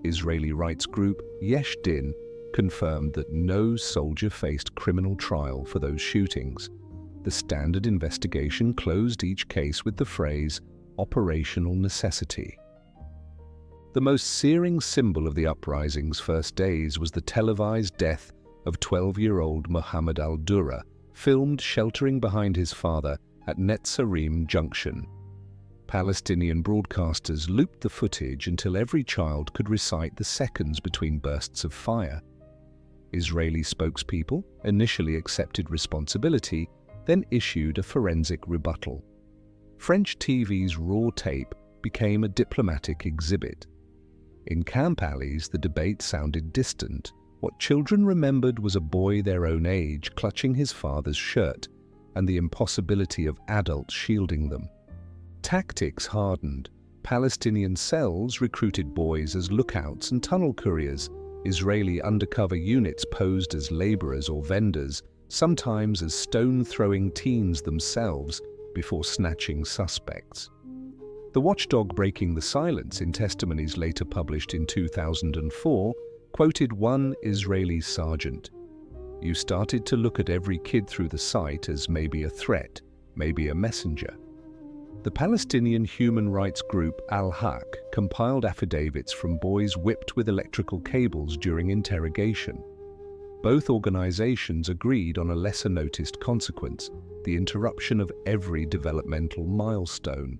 Israeli rights group Yesh Din confirmed that no soldier faced criminal trial for those shootings. The standard investigation closed each case with the phrase, "operational necessity." The most searing symbol of the uprising's first days was the televised death of 12-year-old Mohammed al-Dura, filmed sheltering behind his father at Netzarim Junction. Palestinian broadcasters looped the footage until every child could recite the seconds between bursts of fire. Israeli spokespeople initially accepted responsibility, then issued a forensic rebuttal. French TV's raw tape became a diplomatic exhibit. In camp alleys, the debate sounded distant. What children remembered was a boy their own age clutching his father's shirt and the impossibility of adults shielding them. Tactics hardened. Palestinian cells recruited boys as lookouts and tunnel couriers. Israeli undercover units posed as laborers or vendors, sometimes as stone-throwing teens themselves, before snatching suspects. The watchdog breaking the silence in testimonies later published in 2004 quoted one Israeli sergeant. "You started to look at every kid through the sight as maybe a threat, maybe a messenger." The Palestinian human rights group Al-Haq compiled affidavits from boys whipped with electrical cables during interrogation. Both organizations agreed on a lesser-noticed consequence, the interruption of every developmental milestone.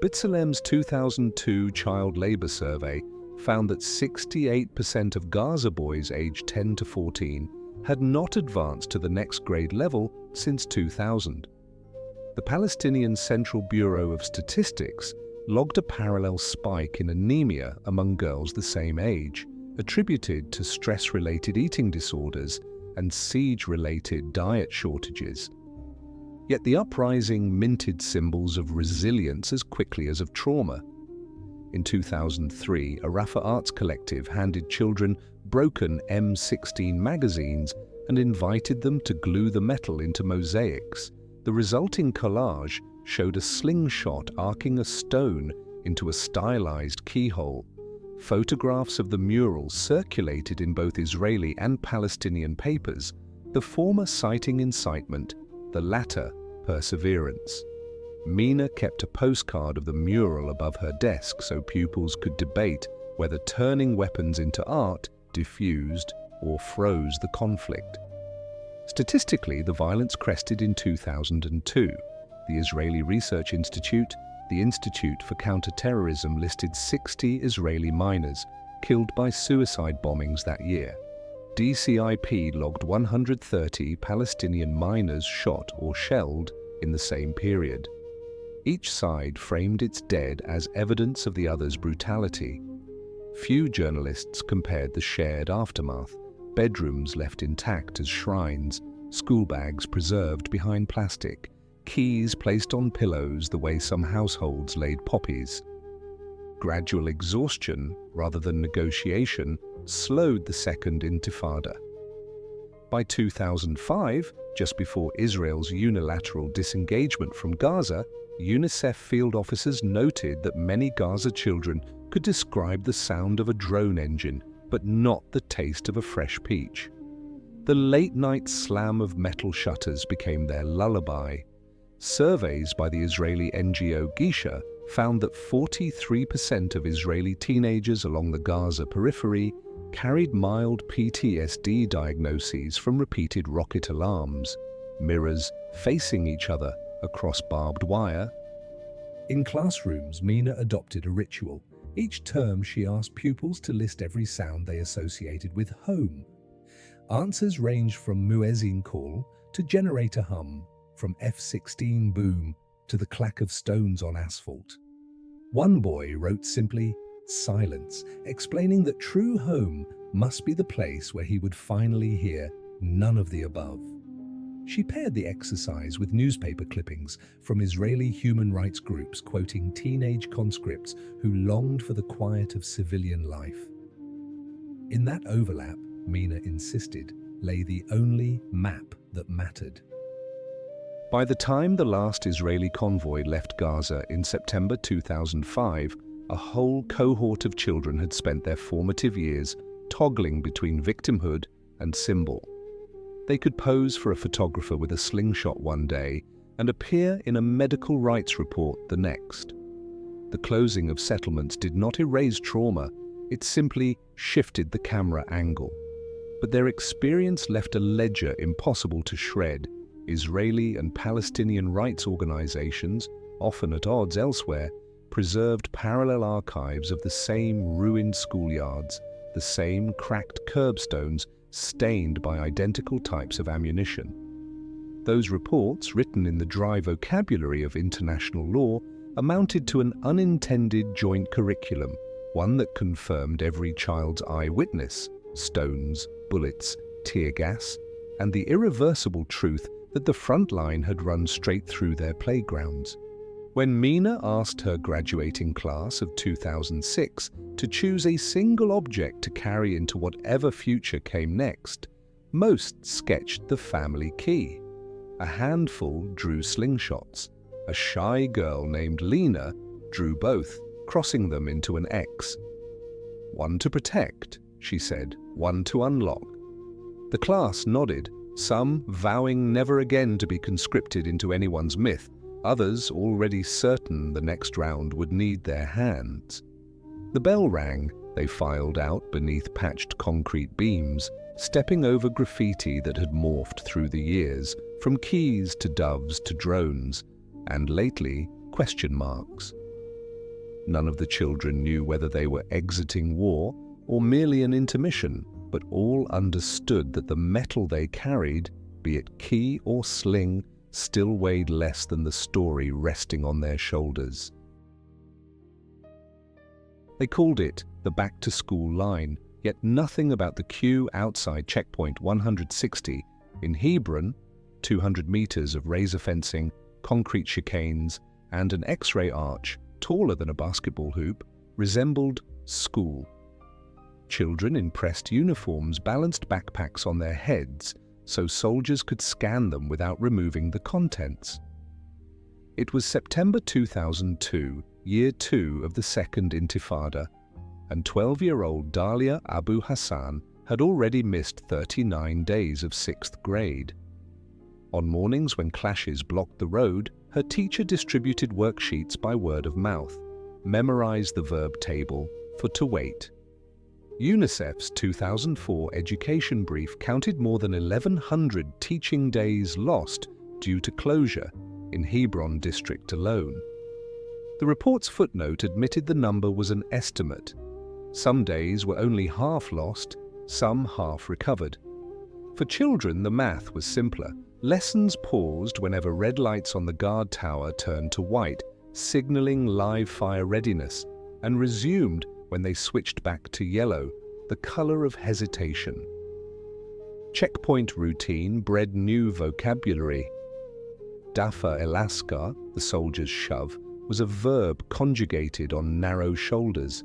B'Tselem's 2002 child labor survey found that 68% of Gaza boys aged 10 to 14 had not advanced to the next grade level since 2000. The Palestinian Central Bureau of Statistics logged a parallel spike in anemia among girls the same age, attributed to stress-related eating disorders and siege-related diet shortages. Yet the uprising minted symbols of resilience as quickly as of trauma. In 2003, a Rafa Arts collective handed children broken M16 magazines and invited them to glue the metal into mosaics. The resulting collage showed a slingshot arcing a stone into a stylized keyhole. Photographs of the mural circulated in both Israeli and Palestinian papers, the former citing incitement, the latter perseverance. Mina kept a postcard of the mural above her desk so pupils could debate whether turning weapons into art diffused or froze the conflict. Statistically, the violence crested in 2002. The Israeli Research Institute, the Institute for Counterterrorism, listed 60 Israeli miners killed by suicide bombings that year. DCIP logged 130 Palestinian miners shot or shelled in the same period. Each side framed its dead as evidence of the other's brutality. Few journalists compared the shared aftermath: bedrooms left intact as shrines, school bags preserved behind plastic, keys placed on pillows the way some households laid poppies. Gradual exhaustion, rather than negotiation, slowed the Second Intifada. By 2005, just before Israel's unilateral disengagement from Gaza, UNICEF field officers noted that many Gaza children could describe the sound of a drone engine, but not the taste of a fresh peach. The late-night slam of metal shutters became their lullaby. Surveys by the Israeli NGO Gisha found that 43% of Israeli teenagers along the Gaza periphery carried mild PTSD diagnoses from repeated rocket alarms, mirrors facing each other across barbed wire. In classrooms, Mina adopted a ritual. Each term, she asked pupils to list every sound they associated with home. Answers ranged from muezzin call to generator hum, from F-16 boom to the clack of stones on asphalt. One boy wrote simply, "silence," explaining that true home must be the place where he would finally hear none of the above. She paired the exercise with newspaper clippings from Israeli human rights groups quoting teenage conscripts who longed for the quiet of civilian life. In that overlap, Mina insisted, lay the only map that mattered. By the time the last Israeli convoy left Gaza in September 2005, a whole cohort of children had spent their formative years toggling between victimhood and symbol. They could pose for a photographer with a slingshot one day and appear in a medical rights report the next. The closing of settlements did not erase trauma, it simply shifted the camera angle. But their experience left a ledger impossible to shred. Israeli and Palestinian rights organizations, often at odds elsewhere, preserved parallel archives of the same ruined schoolyards, the same cracked curbstones stained by identical types of ammunition. Those reports, written in the dry vocabulary of international law, amounted to an unintended joint curriculum, one that confirmed every child's eyewitness, stones, bullets, tear gas, and the irreversible truth that the front line had run straight through their playgrounds. When Mina asked her graduating class of 2006 to choose a single object to carry into whatever future came next, most sketched the family key. A handful drew slingshots. A shy girl named Lena drew both, crossing them into an X. "One to protect," she said, "one to unlock." The class nodded, some vowing never again to be conscripted into anyone's myth, others already certain the next round would need their hands. The bell rang, they filed out beneath patched concrete beams, stepping over graffiti that had morphed through the years, from keys to doves to drones, and lately, question marks. None of the children knew whether they were exiting war or merely an intermission, but all understood that the metal they carried, be it key or sling, still weighed less than the story resting on their shoulders. They called it the back-to-school line, yet nothing about the queue outside checkpoint 160 in Hebron, 200 meters of razor fencing, concrete chicanes, and an X-ray arch taller than a basketball hoop, resembled school. Children in pressed uniforms balanced backpacks on their heads so soldiers could scan them without removing the contents. It was September 2002, year 2 of the Second Intifada, and 12-year-old Dalia Abu Hassan had already missed 39 days of 6th grade. On mornings when clashes blocked the road, her teacher distributed worksheets by word of mouth, memorized the verb table for to wait. UNICEF's 2004 education brief counted more than 1,100 teaching days lost due to closure in Hebron district alone. The report's footnote admitted the number was an estimate. Some days were only half lost, some half recovered. For children, the math was simpler. Lessons paused whenever red lights on the guard tower turned to white, signaling live fire readiness, and resumed when they switched back to yellow, the color of hesitation. Checkpoint routine bred new vocabulary. Dafa elaska, the soldier's shove, was a verb conjugated on narrow shoulders.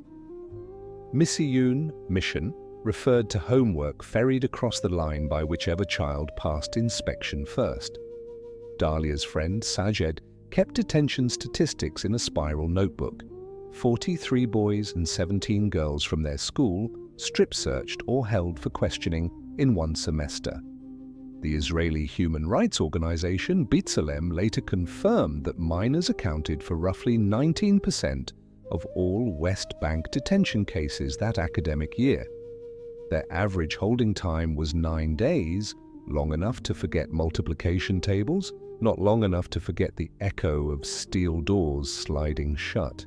Misiyun, mission, referred to homework ferried across the line by whichever child passed inspection first. Dalia's friend, Sajed, kept detention statistics in a spiral notebook. 43 boys and 17 girls from their school strip-searched or held for questioning in one semester. The Israeli human rights organization B'Tselem later confirmed that minors accounted for roughly 19% of all West Bank detention cases that academic year. Their average holding time was 9 days, long enough to forget multiplication tables, not long enough to forget the echo of steel doors sliding shut.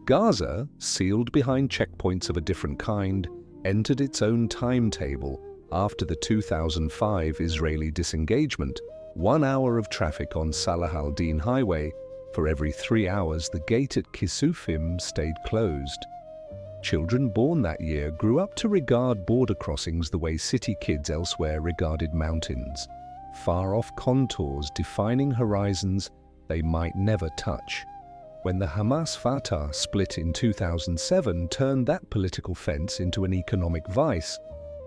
Gaza, sealed behind checkpoints of a different kind, entered its own timetable after the 2005 Israeli disengagement. 1 hour of traffic on Salah al-Din Highway. For every 3 hours, the gate at Kisufim stayed closed. Children born that year grew up to regard border crossings the way city kids elsewhere regarded mountains, far-off contours defining horizons they might never touch. When the Hamas-Fatah split in 2007 turned that political fence into an economic vice,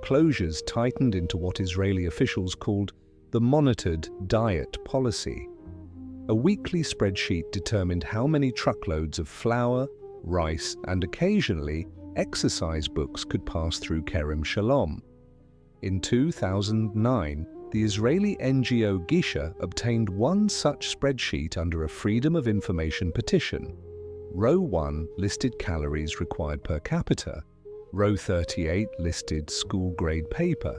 closures tightened into what Israeli officials called the monitored diet policy. A weekly spreadsheet determined how many truckloads of flour, rice, and occasionally exercise books could pass through Kerem Shalom. In 2009, the Israeli NGO Gisha obtained one such spreadsheet under a Freedom of Information petition. Row 1 listed calories required per capita. Row 38 listed school-grade paper.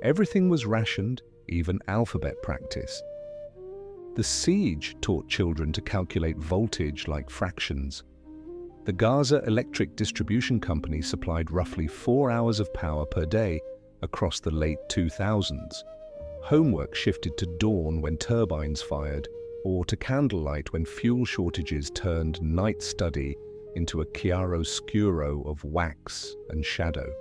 Everything was rationed, even alphabet practice. The siege taught children to calculate voltage like fractions. The Gaza Electric Distribution Company supplied roughly 4 hours of power per day across the late 2000s. Homework shifted to dawn when turbines fired, or to candlelight when fuel shortages turned night study into a chiaroscuro of wax and shadow.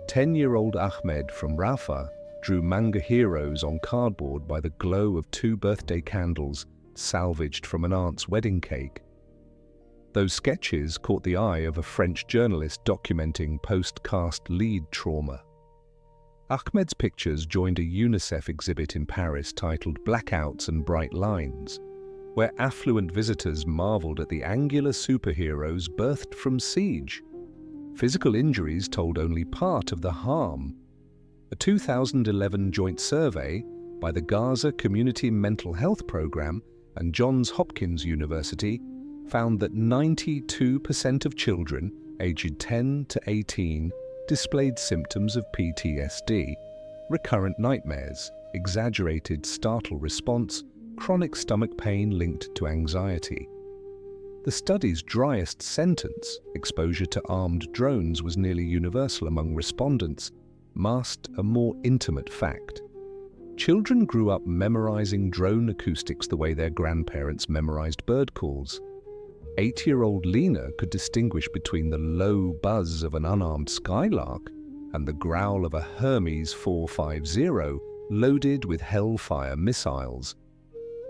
10-year-old Ahmed from Rafah drew manga heroes on cardboard by the glow of 2 birthday candles salvaged from an aunt's wedding cake. Those sketches caught the eye of a French journalist documenting post-cast lead trauma. Ahmed's pictures joined a UNICEF exhibit in Paris titled Blackouts and Bright Lines, where affluent visitors marveled at the angular superheroes birthed from siege. Physical injuries told only part of the harm. A 2011 joint survey by the Gaza Community Mental Health Program and Johns Hopkins University found that 92% of children aged 10 to 18 displayed symptoms of PTSD, recurrent nightmares, exaggerated startle response, chronic stomach pain linked to anxiety. The study's driest sentence, exposure to armed drones was nearly universal among respondents, masked a more intimate fact. Children grew up memorizing drone acoustics the way their grandparents memorized bird calls. 8-year-old Lena could distinguish between the low buzz of an unarmed skylark and the growl of a Hermes 450 loaded with Hellfire missiles.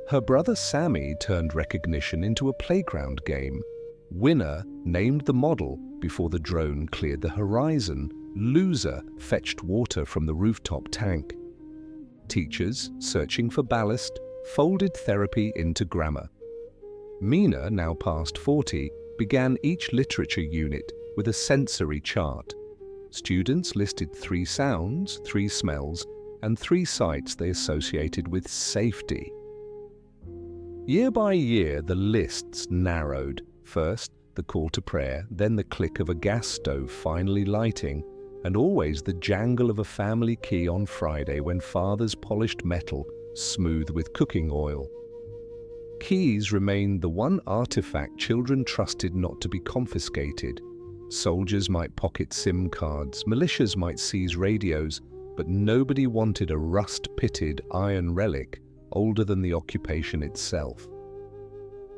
Her brother Sammy turned recognition into a playground game. Winner named the model before the drone cleared the horizon. Loser fetched water from the rooftop tank. Teachers, searching for ballast, folded therapy into grammar. Mina, now past 40, began each literature unit with a sensory chart. Students listed 3 sounds, 3 smells, and 3 sights they associated with safety. Year by year, the lists narrowed. First, the call to prayer, then the click of a gas stove finally lighting, and always the jangle of a family key on Friday when father's polished metal smooth with cooking oil. Keys remained the one artifact children trusted not to be confiscated. Soldiers might pocket SIM cards, militias might seize radios, but nobody wanted a rust-pitted iron relic older than the occupation itself.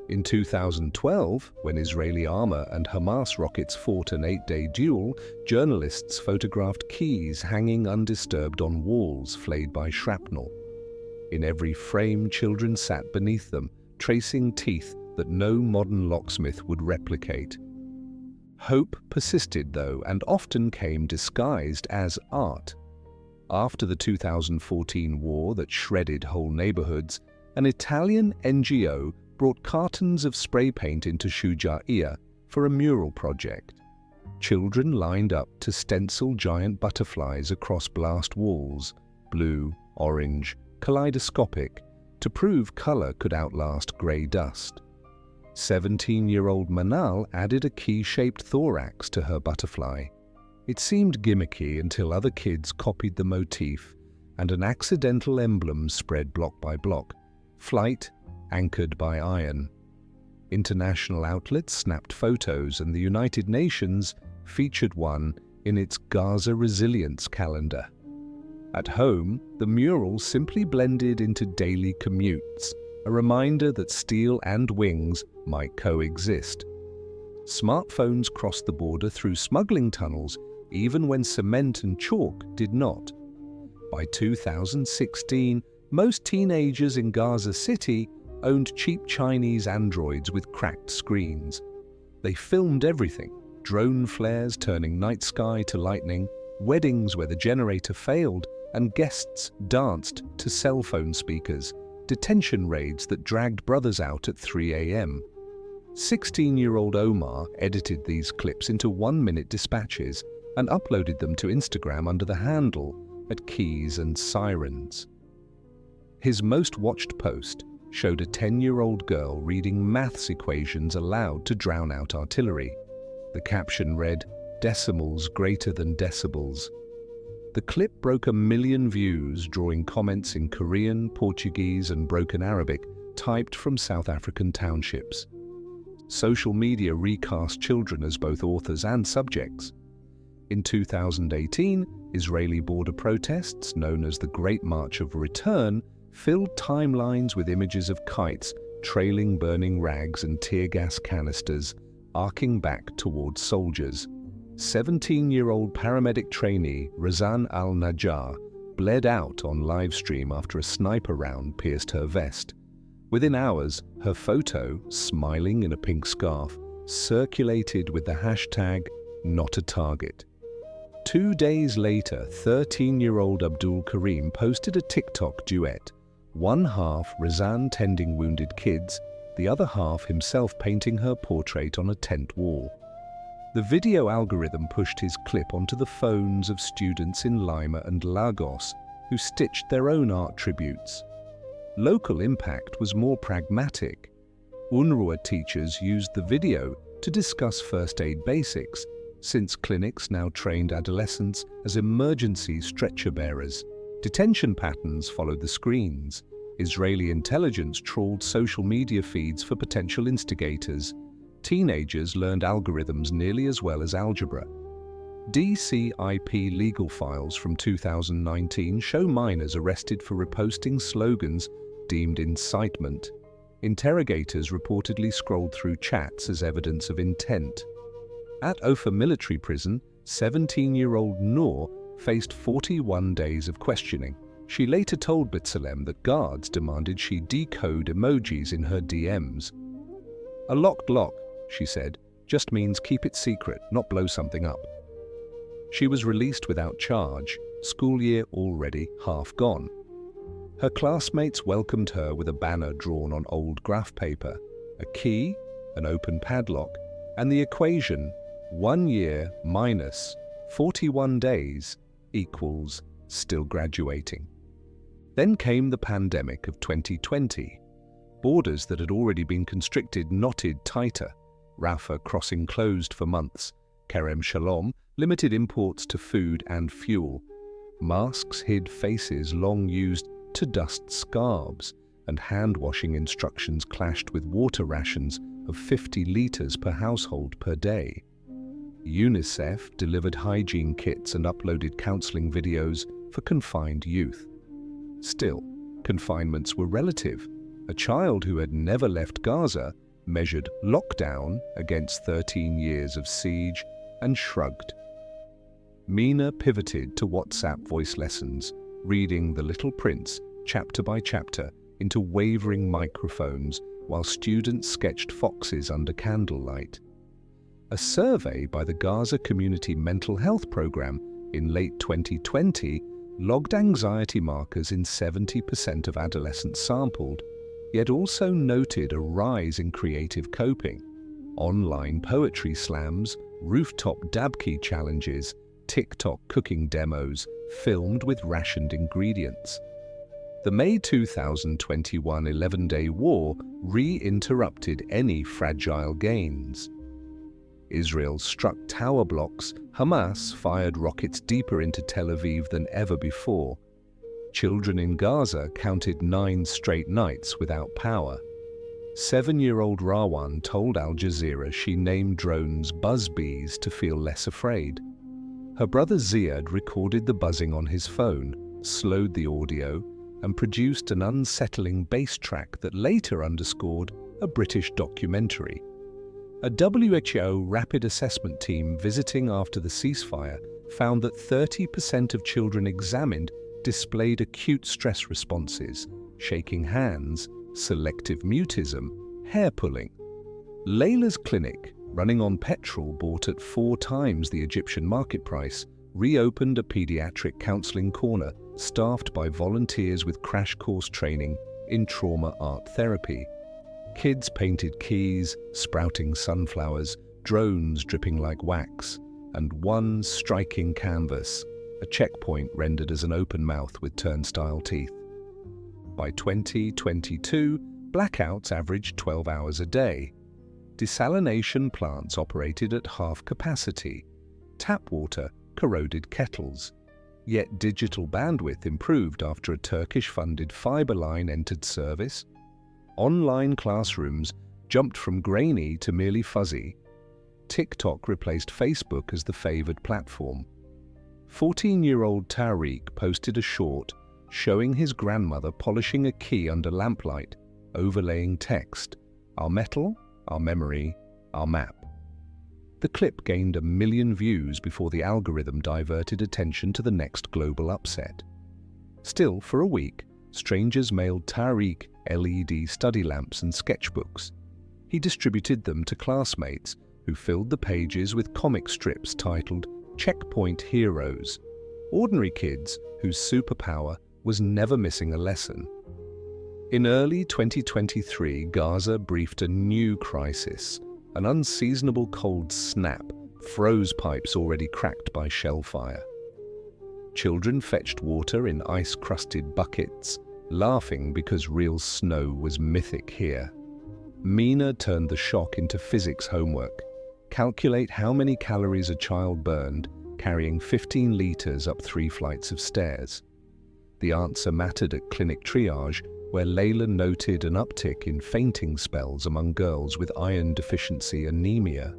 In 2012, when Israeli armor and Hamas rockets fought an 8-day duel, journalists photographed keys hanging undisturbed on walls flayed by shrapnel. In every frame, children sat beneath them, tracing teeth that no modern locksmith would replicate. Hope persisted, though, and often came disguised as art. After the 2014 war that shredded whole neighborhoods, an Italian NGO brought cartons of spray paint into Shuja'iyya for a mural project. Children lined up to stencil giant butterflies across blast walls, blue, orange, kaleidoscopic, to prove color could outlast grey dust. 17-year-old Manal added a key-shaped thorax to her butterfly. It seemed gimmicky until other kids copied the motif, and an accidental emblem spread block by block: flight anchored by iron. International outlets snapped photos, and the United Nations featured one in its Gaza Resilience Calendar. At home, the mural simply blended into daily commutes, a reminder that steel and wings might coexist. Smartphones crossed the border through smuggling tunnels, even when cement and chalk did not. By 2016, most teenagers in Gaza City owned cheap Chinese androids with cracked screens. They filmed everything: drone flares turning night sky to lightning, weddings where the generator failed, and guests danced to cell phone speakers, detention raids that dragged brothers out at 3 a.m. 16-year-old Omar edited these clips into 1-minute dispatches and uploaded them to Instagram under the handle @Keys and Sirens. His most watched post showed a 10-year-old girl reading maths equations aloud to drown out artillery. The caption read, "Decimals greater than decibels." The clip broke 1 million views, drawing comments in Korean, Portuguese, and broken Arabic, typed from South African townships. Social media recast children as both authors and subjects. In 2018, Israeli border protests, known as the Great March of Return, filled timelines with images of kites trailing burning rags and tear gas canisters, arcing back towards soldiers. 17-year-old paramedic trainee Razan al-Najjar bled out on livestream after a sniper round pierced her vest. Within hours, her photo, smiling in a pink scarf, circulated with the hashtag #NotATarget. 2 days later, 13-year-old Abdul Karim posted a TikTok duet, one half Razan tending wounded kids, the other half himself painting her portrait on a tent wall. The video algorithm pushed his clip onto the phones of students in Lima and Lagos, who stitched their own art tributes. Local impact was more pragmatic. UNRWA teachers used the video to discuss first aid basics, since clinics now trained adolescents as emergency stretcher bearers. Detention patterns followed the screens. Israeli intelligence trawled social media feeds for potential instigators. Teenagers learned algorithms nearly as well as algebra. DCIP legal files from 2019 show minors arrested for reposting slogans deemed incitement. Interrogators reportedly scrolled through chats as evidence of intent. At Ofa military prison, 17-year-old Noor faced 41 days of questioning. She later told B'Tselem that guards demanded she decode emojis in her DMs. "A locked lock," she said, "just means keep it secret, not blow something up." She was released without charge, school year already half gone. Her classmates welcomed her with a banner drawn on old graph paper, a key, an open padlock, and the equation 1 year minus 41 days equals still graduating. Then came the pandemic of 2020. Borders that had already been constricted knotted tighter. Rafah crossing closed for months. Kerem Shalom limited imports to food and fuel. Masks hid faces long used to dust scarves, and hand-washing instructions clashed with water rations of 50 litres per household per day. UNICEF delivered hygiene kits and uploaded counselling videos for confined youth. Still, confinements were relative. A child who had never left Gaza measured lockdown against 13 years of siege and shrugged. Mina pivoted to WhatsApp voice lessons, reading The Little Prince chapter by chapter into wavering microphones while students sketched foxes under candlelight. A survey by the Gaza Community Mental Health Program in late 2020 logged anxiety markers in 70% of adolescents sampled, yet also noted a rise in creative coping. Online poetry slams, rooftop dabki challenges, TikTok cooking demos filmed with rationed ingredients. The May 2021 11-day war re-interrupted any fragile gains. Israel struck tower blocks, Hamas fired rockets deeper into Tel Aviv than ever before. Children in Gaza counted 9 straight nights without power. 7-year-old Rawan told Al Jazeera she named drones buzzbees to feel less afraid. Her brother Ziad recorded the buzzing on his phone, slowed the audio, and produced an unsettling bass track that later underscored a British documentary. A WHO rapid assessment team visiting after the ceasefire found that 30% of children examined displayed acute stress responses, shaking hands, selective mutism, hair pulling. Layla's clinic, running on petrol bought at 4 times the Egyptian market price, reopened a pediatric counseling corner staffed by volunteers with crash course training in trauma art therapy. Kids painted keys, sprouting sunflowers, drones dripping like wax, and one striking canvas, a checkpoint rendered as an open mouth with turnstile teeth. By 2022, blackouts averaged 12 hours a day. Desalination plants operated at half capacity. Tap water corroded kettles. Yet digital bandwidth improved after a Turkish-funded fiber line entered service. Online classrooms jumped from grainy to merely fuzzy. TikTok replaced Facebook as the favored platform. 14-year-old Tariq posted a short showing his grandmother polishing a key under lamplight, overlaying text, "Our metal, our memory, our map." The clip gained 1 million views before the algorithm diverted attention to the next global upset. Still, for a week, strangers mailed Tariq LED study lamps and sketchbooks. He distributed them to classmates, who filled the pages with comic strips titled "Checkpoint Heroes," ordinary kids whose superpower was never missing a lesson. In early 2023, Gaza briefed a new crisis. An unseasonable cold snap froze pipes already cracked by shellfire. Children fetched water in ice-crusted buckets, laughing because real snow was mythic here. Mina turned the shock into physics homework. Calculate how many calories a child burned carrying 15 liters up 3 flights of stairs. The answer mattered at clinic triage, where Layla noted an uptick in fainting spells among girls with iron deficiency anemia.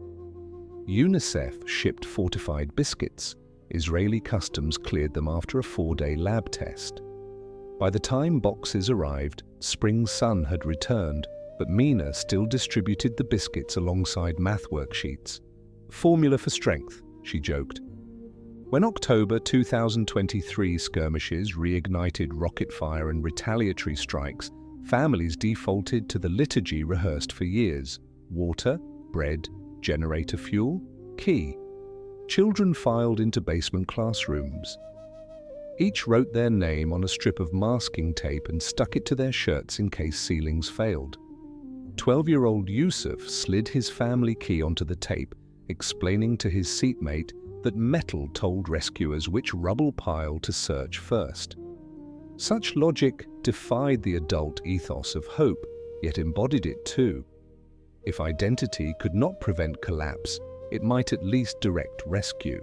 UNICEF shipped fortified biscuits. Israeli customs cleared them after a 4-day lab test. By the time boxes arrived, spring sun had returned, but Mina still distributed the biscuits alongside math worksheets. "Formula for strength," she joked. When October 2023 skirmishes reignited rocket fire and retaliatory strikes, families defaulted to the liturgy rehearsed for years. Water, bread, generator fuel, key. Children filed into basement classrooms. Each wrote their name on a strip of masking tape and stuck it to their shirts in case ceilings failed. 12-year-old Yusuf slid his family key onto the tape, explaining to his seatmate that metal told rescuers which rubble pile to search first. Such logic defied the adult ethos of hope, yet embodied it too. If identity could not prevent collapse, it might at least direct rescue.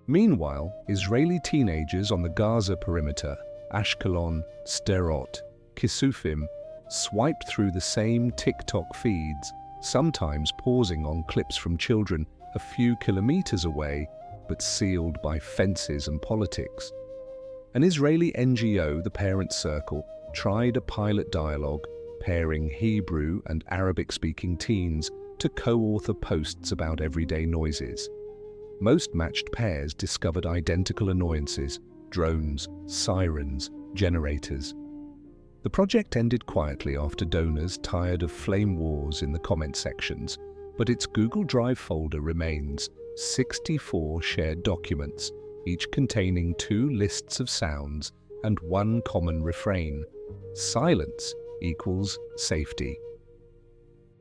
Meanwhile, Israeli teenagers on the Gaza perimeter, Ashkelon, Sderot, Kisufim, swiped through the same TikTok feeds, sometimes pausing on clips from children a few kilometers away, but sealed by fences and politics. An Israeli NGO, the Parent Circle, tried a pilot dialogue pairing Hebrew and Arabic-speaking teens to co-author posts about everyday noises. Most matched pairs discovered identical annoyances: drones, sirens, generators. The project ended quietly after donors tired of flame wars in the comment sections, but its Google Drive folder remains: 64 shared documents, each containing 2 lists of sounds and 1 common refrain: silence equals safety.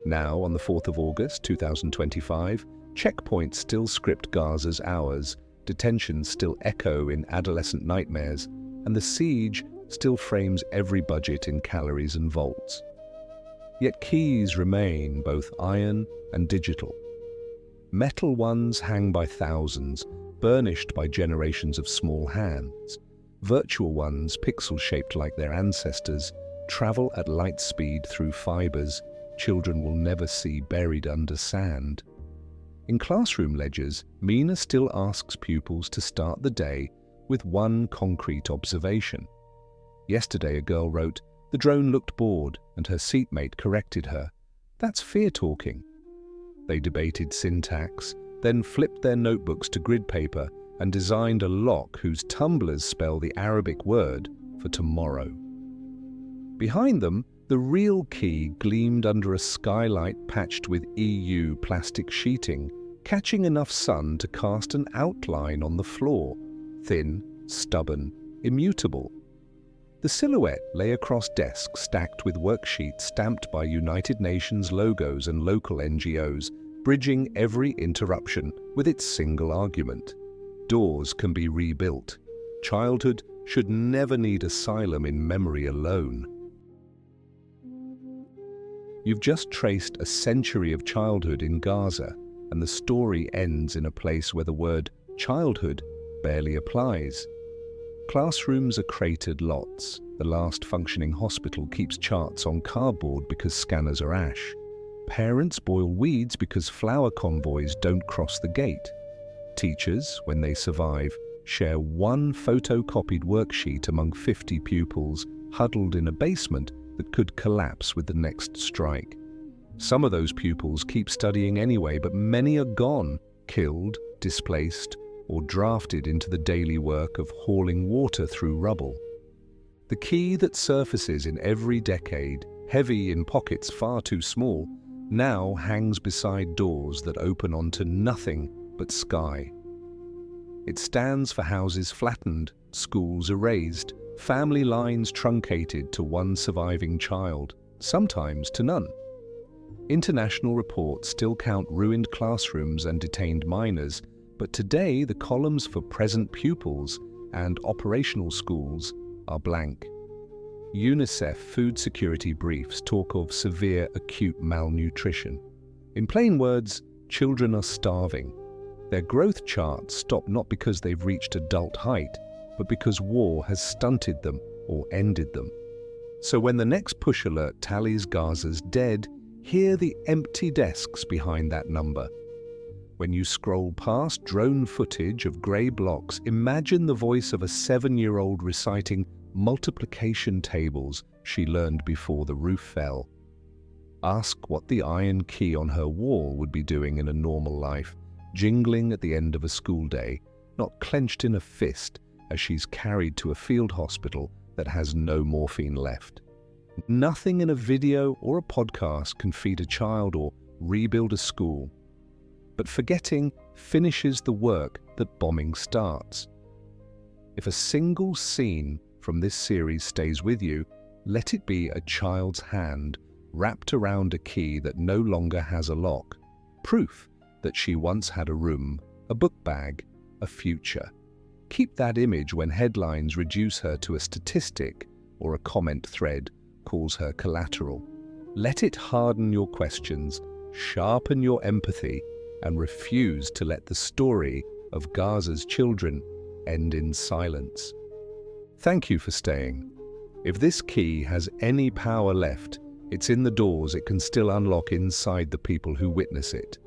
Now, on the 4th of August 2025, checkpoints still script Gaza's hours, detentions still echo in adolescent nightmares, and the siege still frames every budget in calories and volts. Yet keys remain both iron and digital. Metal ones hang by thousands, burnished by generations of small hands. Virtual ones, pixel-shaped like their ancestors, travel at light speed through fibers children will never see buried under sand. In classroom ledgers, Mina still asks pupils to start the day with one concrete observation. Yesterday a girl wrote, "The drone looked bored," and her seatmate corrected her. That's fear talking. They debated syntax, then flipped their notebooks to grid paper and designed a lock whose tumblers spell the Arabic word for tomorrow. Behind them, the real key gleamed under a skylight patched with EU plastic sheeting, catching enough sun to cast an outline on the floor, thin, stubborn, immutable. The silhouette lay across desks stacked with worksheets stamped by United Nations logos and local NGOs, bridging every interruption with its single argument. Doors can be rebuilt. Childhood should never need asylum in memory alone. You've just traced a century of childhood in Gaza, and the story ends in a place where the word childhood barely applies. Classrooms are cratered lots. The last functioning hospital keeps charts on cardboard because scanners are ash. Parents boil weeds because flower convoys don't cross the gate. Teachers, when they survive, share one photocopied worksheet among 50 pupils huddled in a basement that could collapse with the next strike. Some of those pupils keep studying anyway, but many are gone, killed, displaced, or drafted into the daily work of hauling water through rubble. The key that surfaces in every decade, heavy in pockets far too small, now hangs beside doors that open onto nothing but sky. It stands for houses flattened, schools erased, family lines truncated to one surviving child, sometimes to none. International reports still count ruined classrooms and detained minors, but today the columns for present pupils and operational schools are blank. UNICEF food security briefs talk of severe acute malnutrition. In plain words, children are starving. Their growth charts stop not because they've reached adult height, but because war has stunted them or ended them. So when the next push alert tallies Gaza's dead, hear the empty desks behind that number. When you scroll past drone footage of grey blocks, imagine the voice of a 7-year-old reciting multiplication tables she learned before the roof fell. Ask what the iron key on her wall would be doing in a normal life, jingling at the end of a school day, not clenched in a fist as she's carried to a field hospital that has no morphine left. Nothing in a video or a podcast can feed a child or rebuild a school. But forgetting finishes the work that bombing starts. If a single scene from this series stays with you, let it be a child's hand wrapped around a key that no longer has a lock. Proof that she once had a room, a book bag, a future. Keep that image when headlines reduce her to a statistic or a comment thread calls her collateral. Let it harden your questions, sharpen your empathy, and refuse to let the story of Gaza's children end in silence. Thank you for staying. If this key has any power left, it's in the doors it can still unlock inside the people who witness it.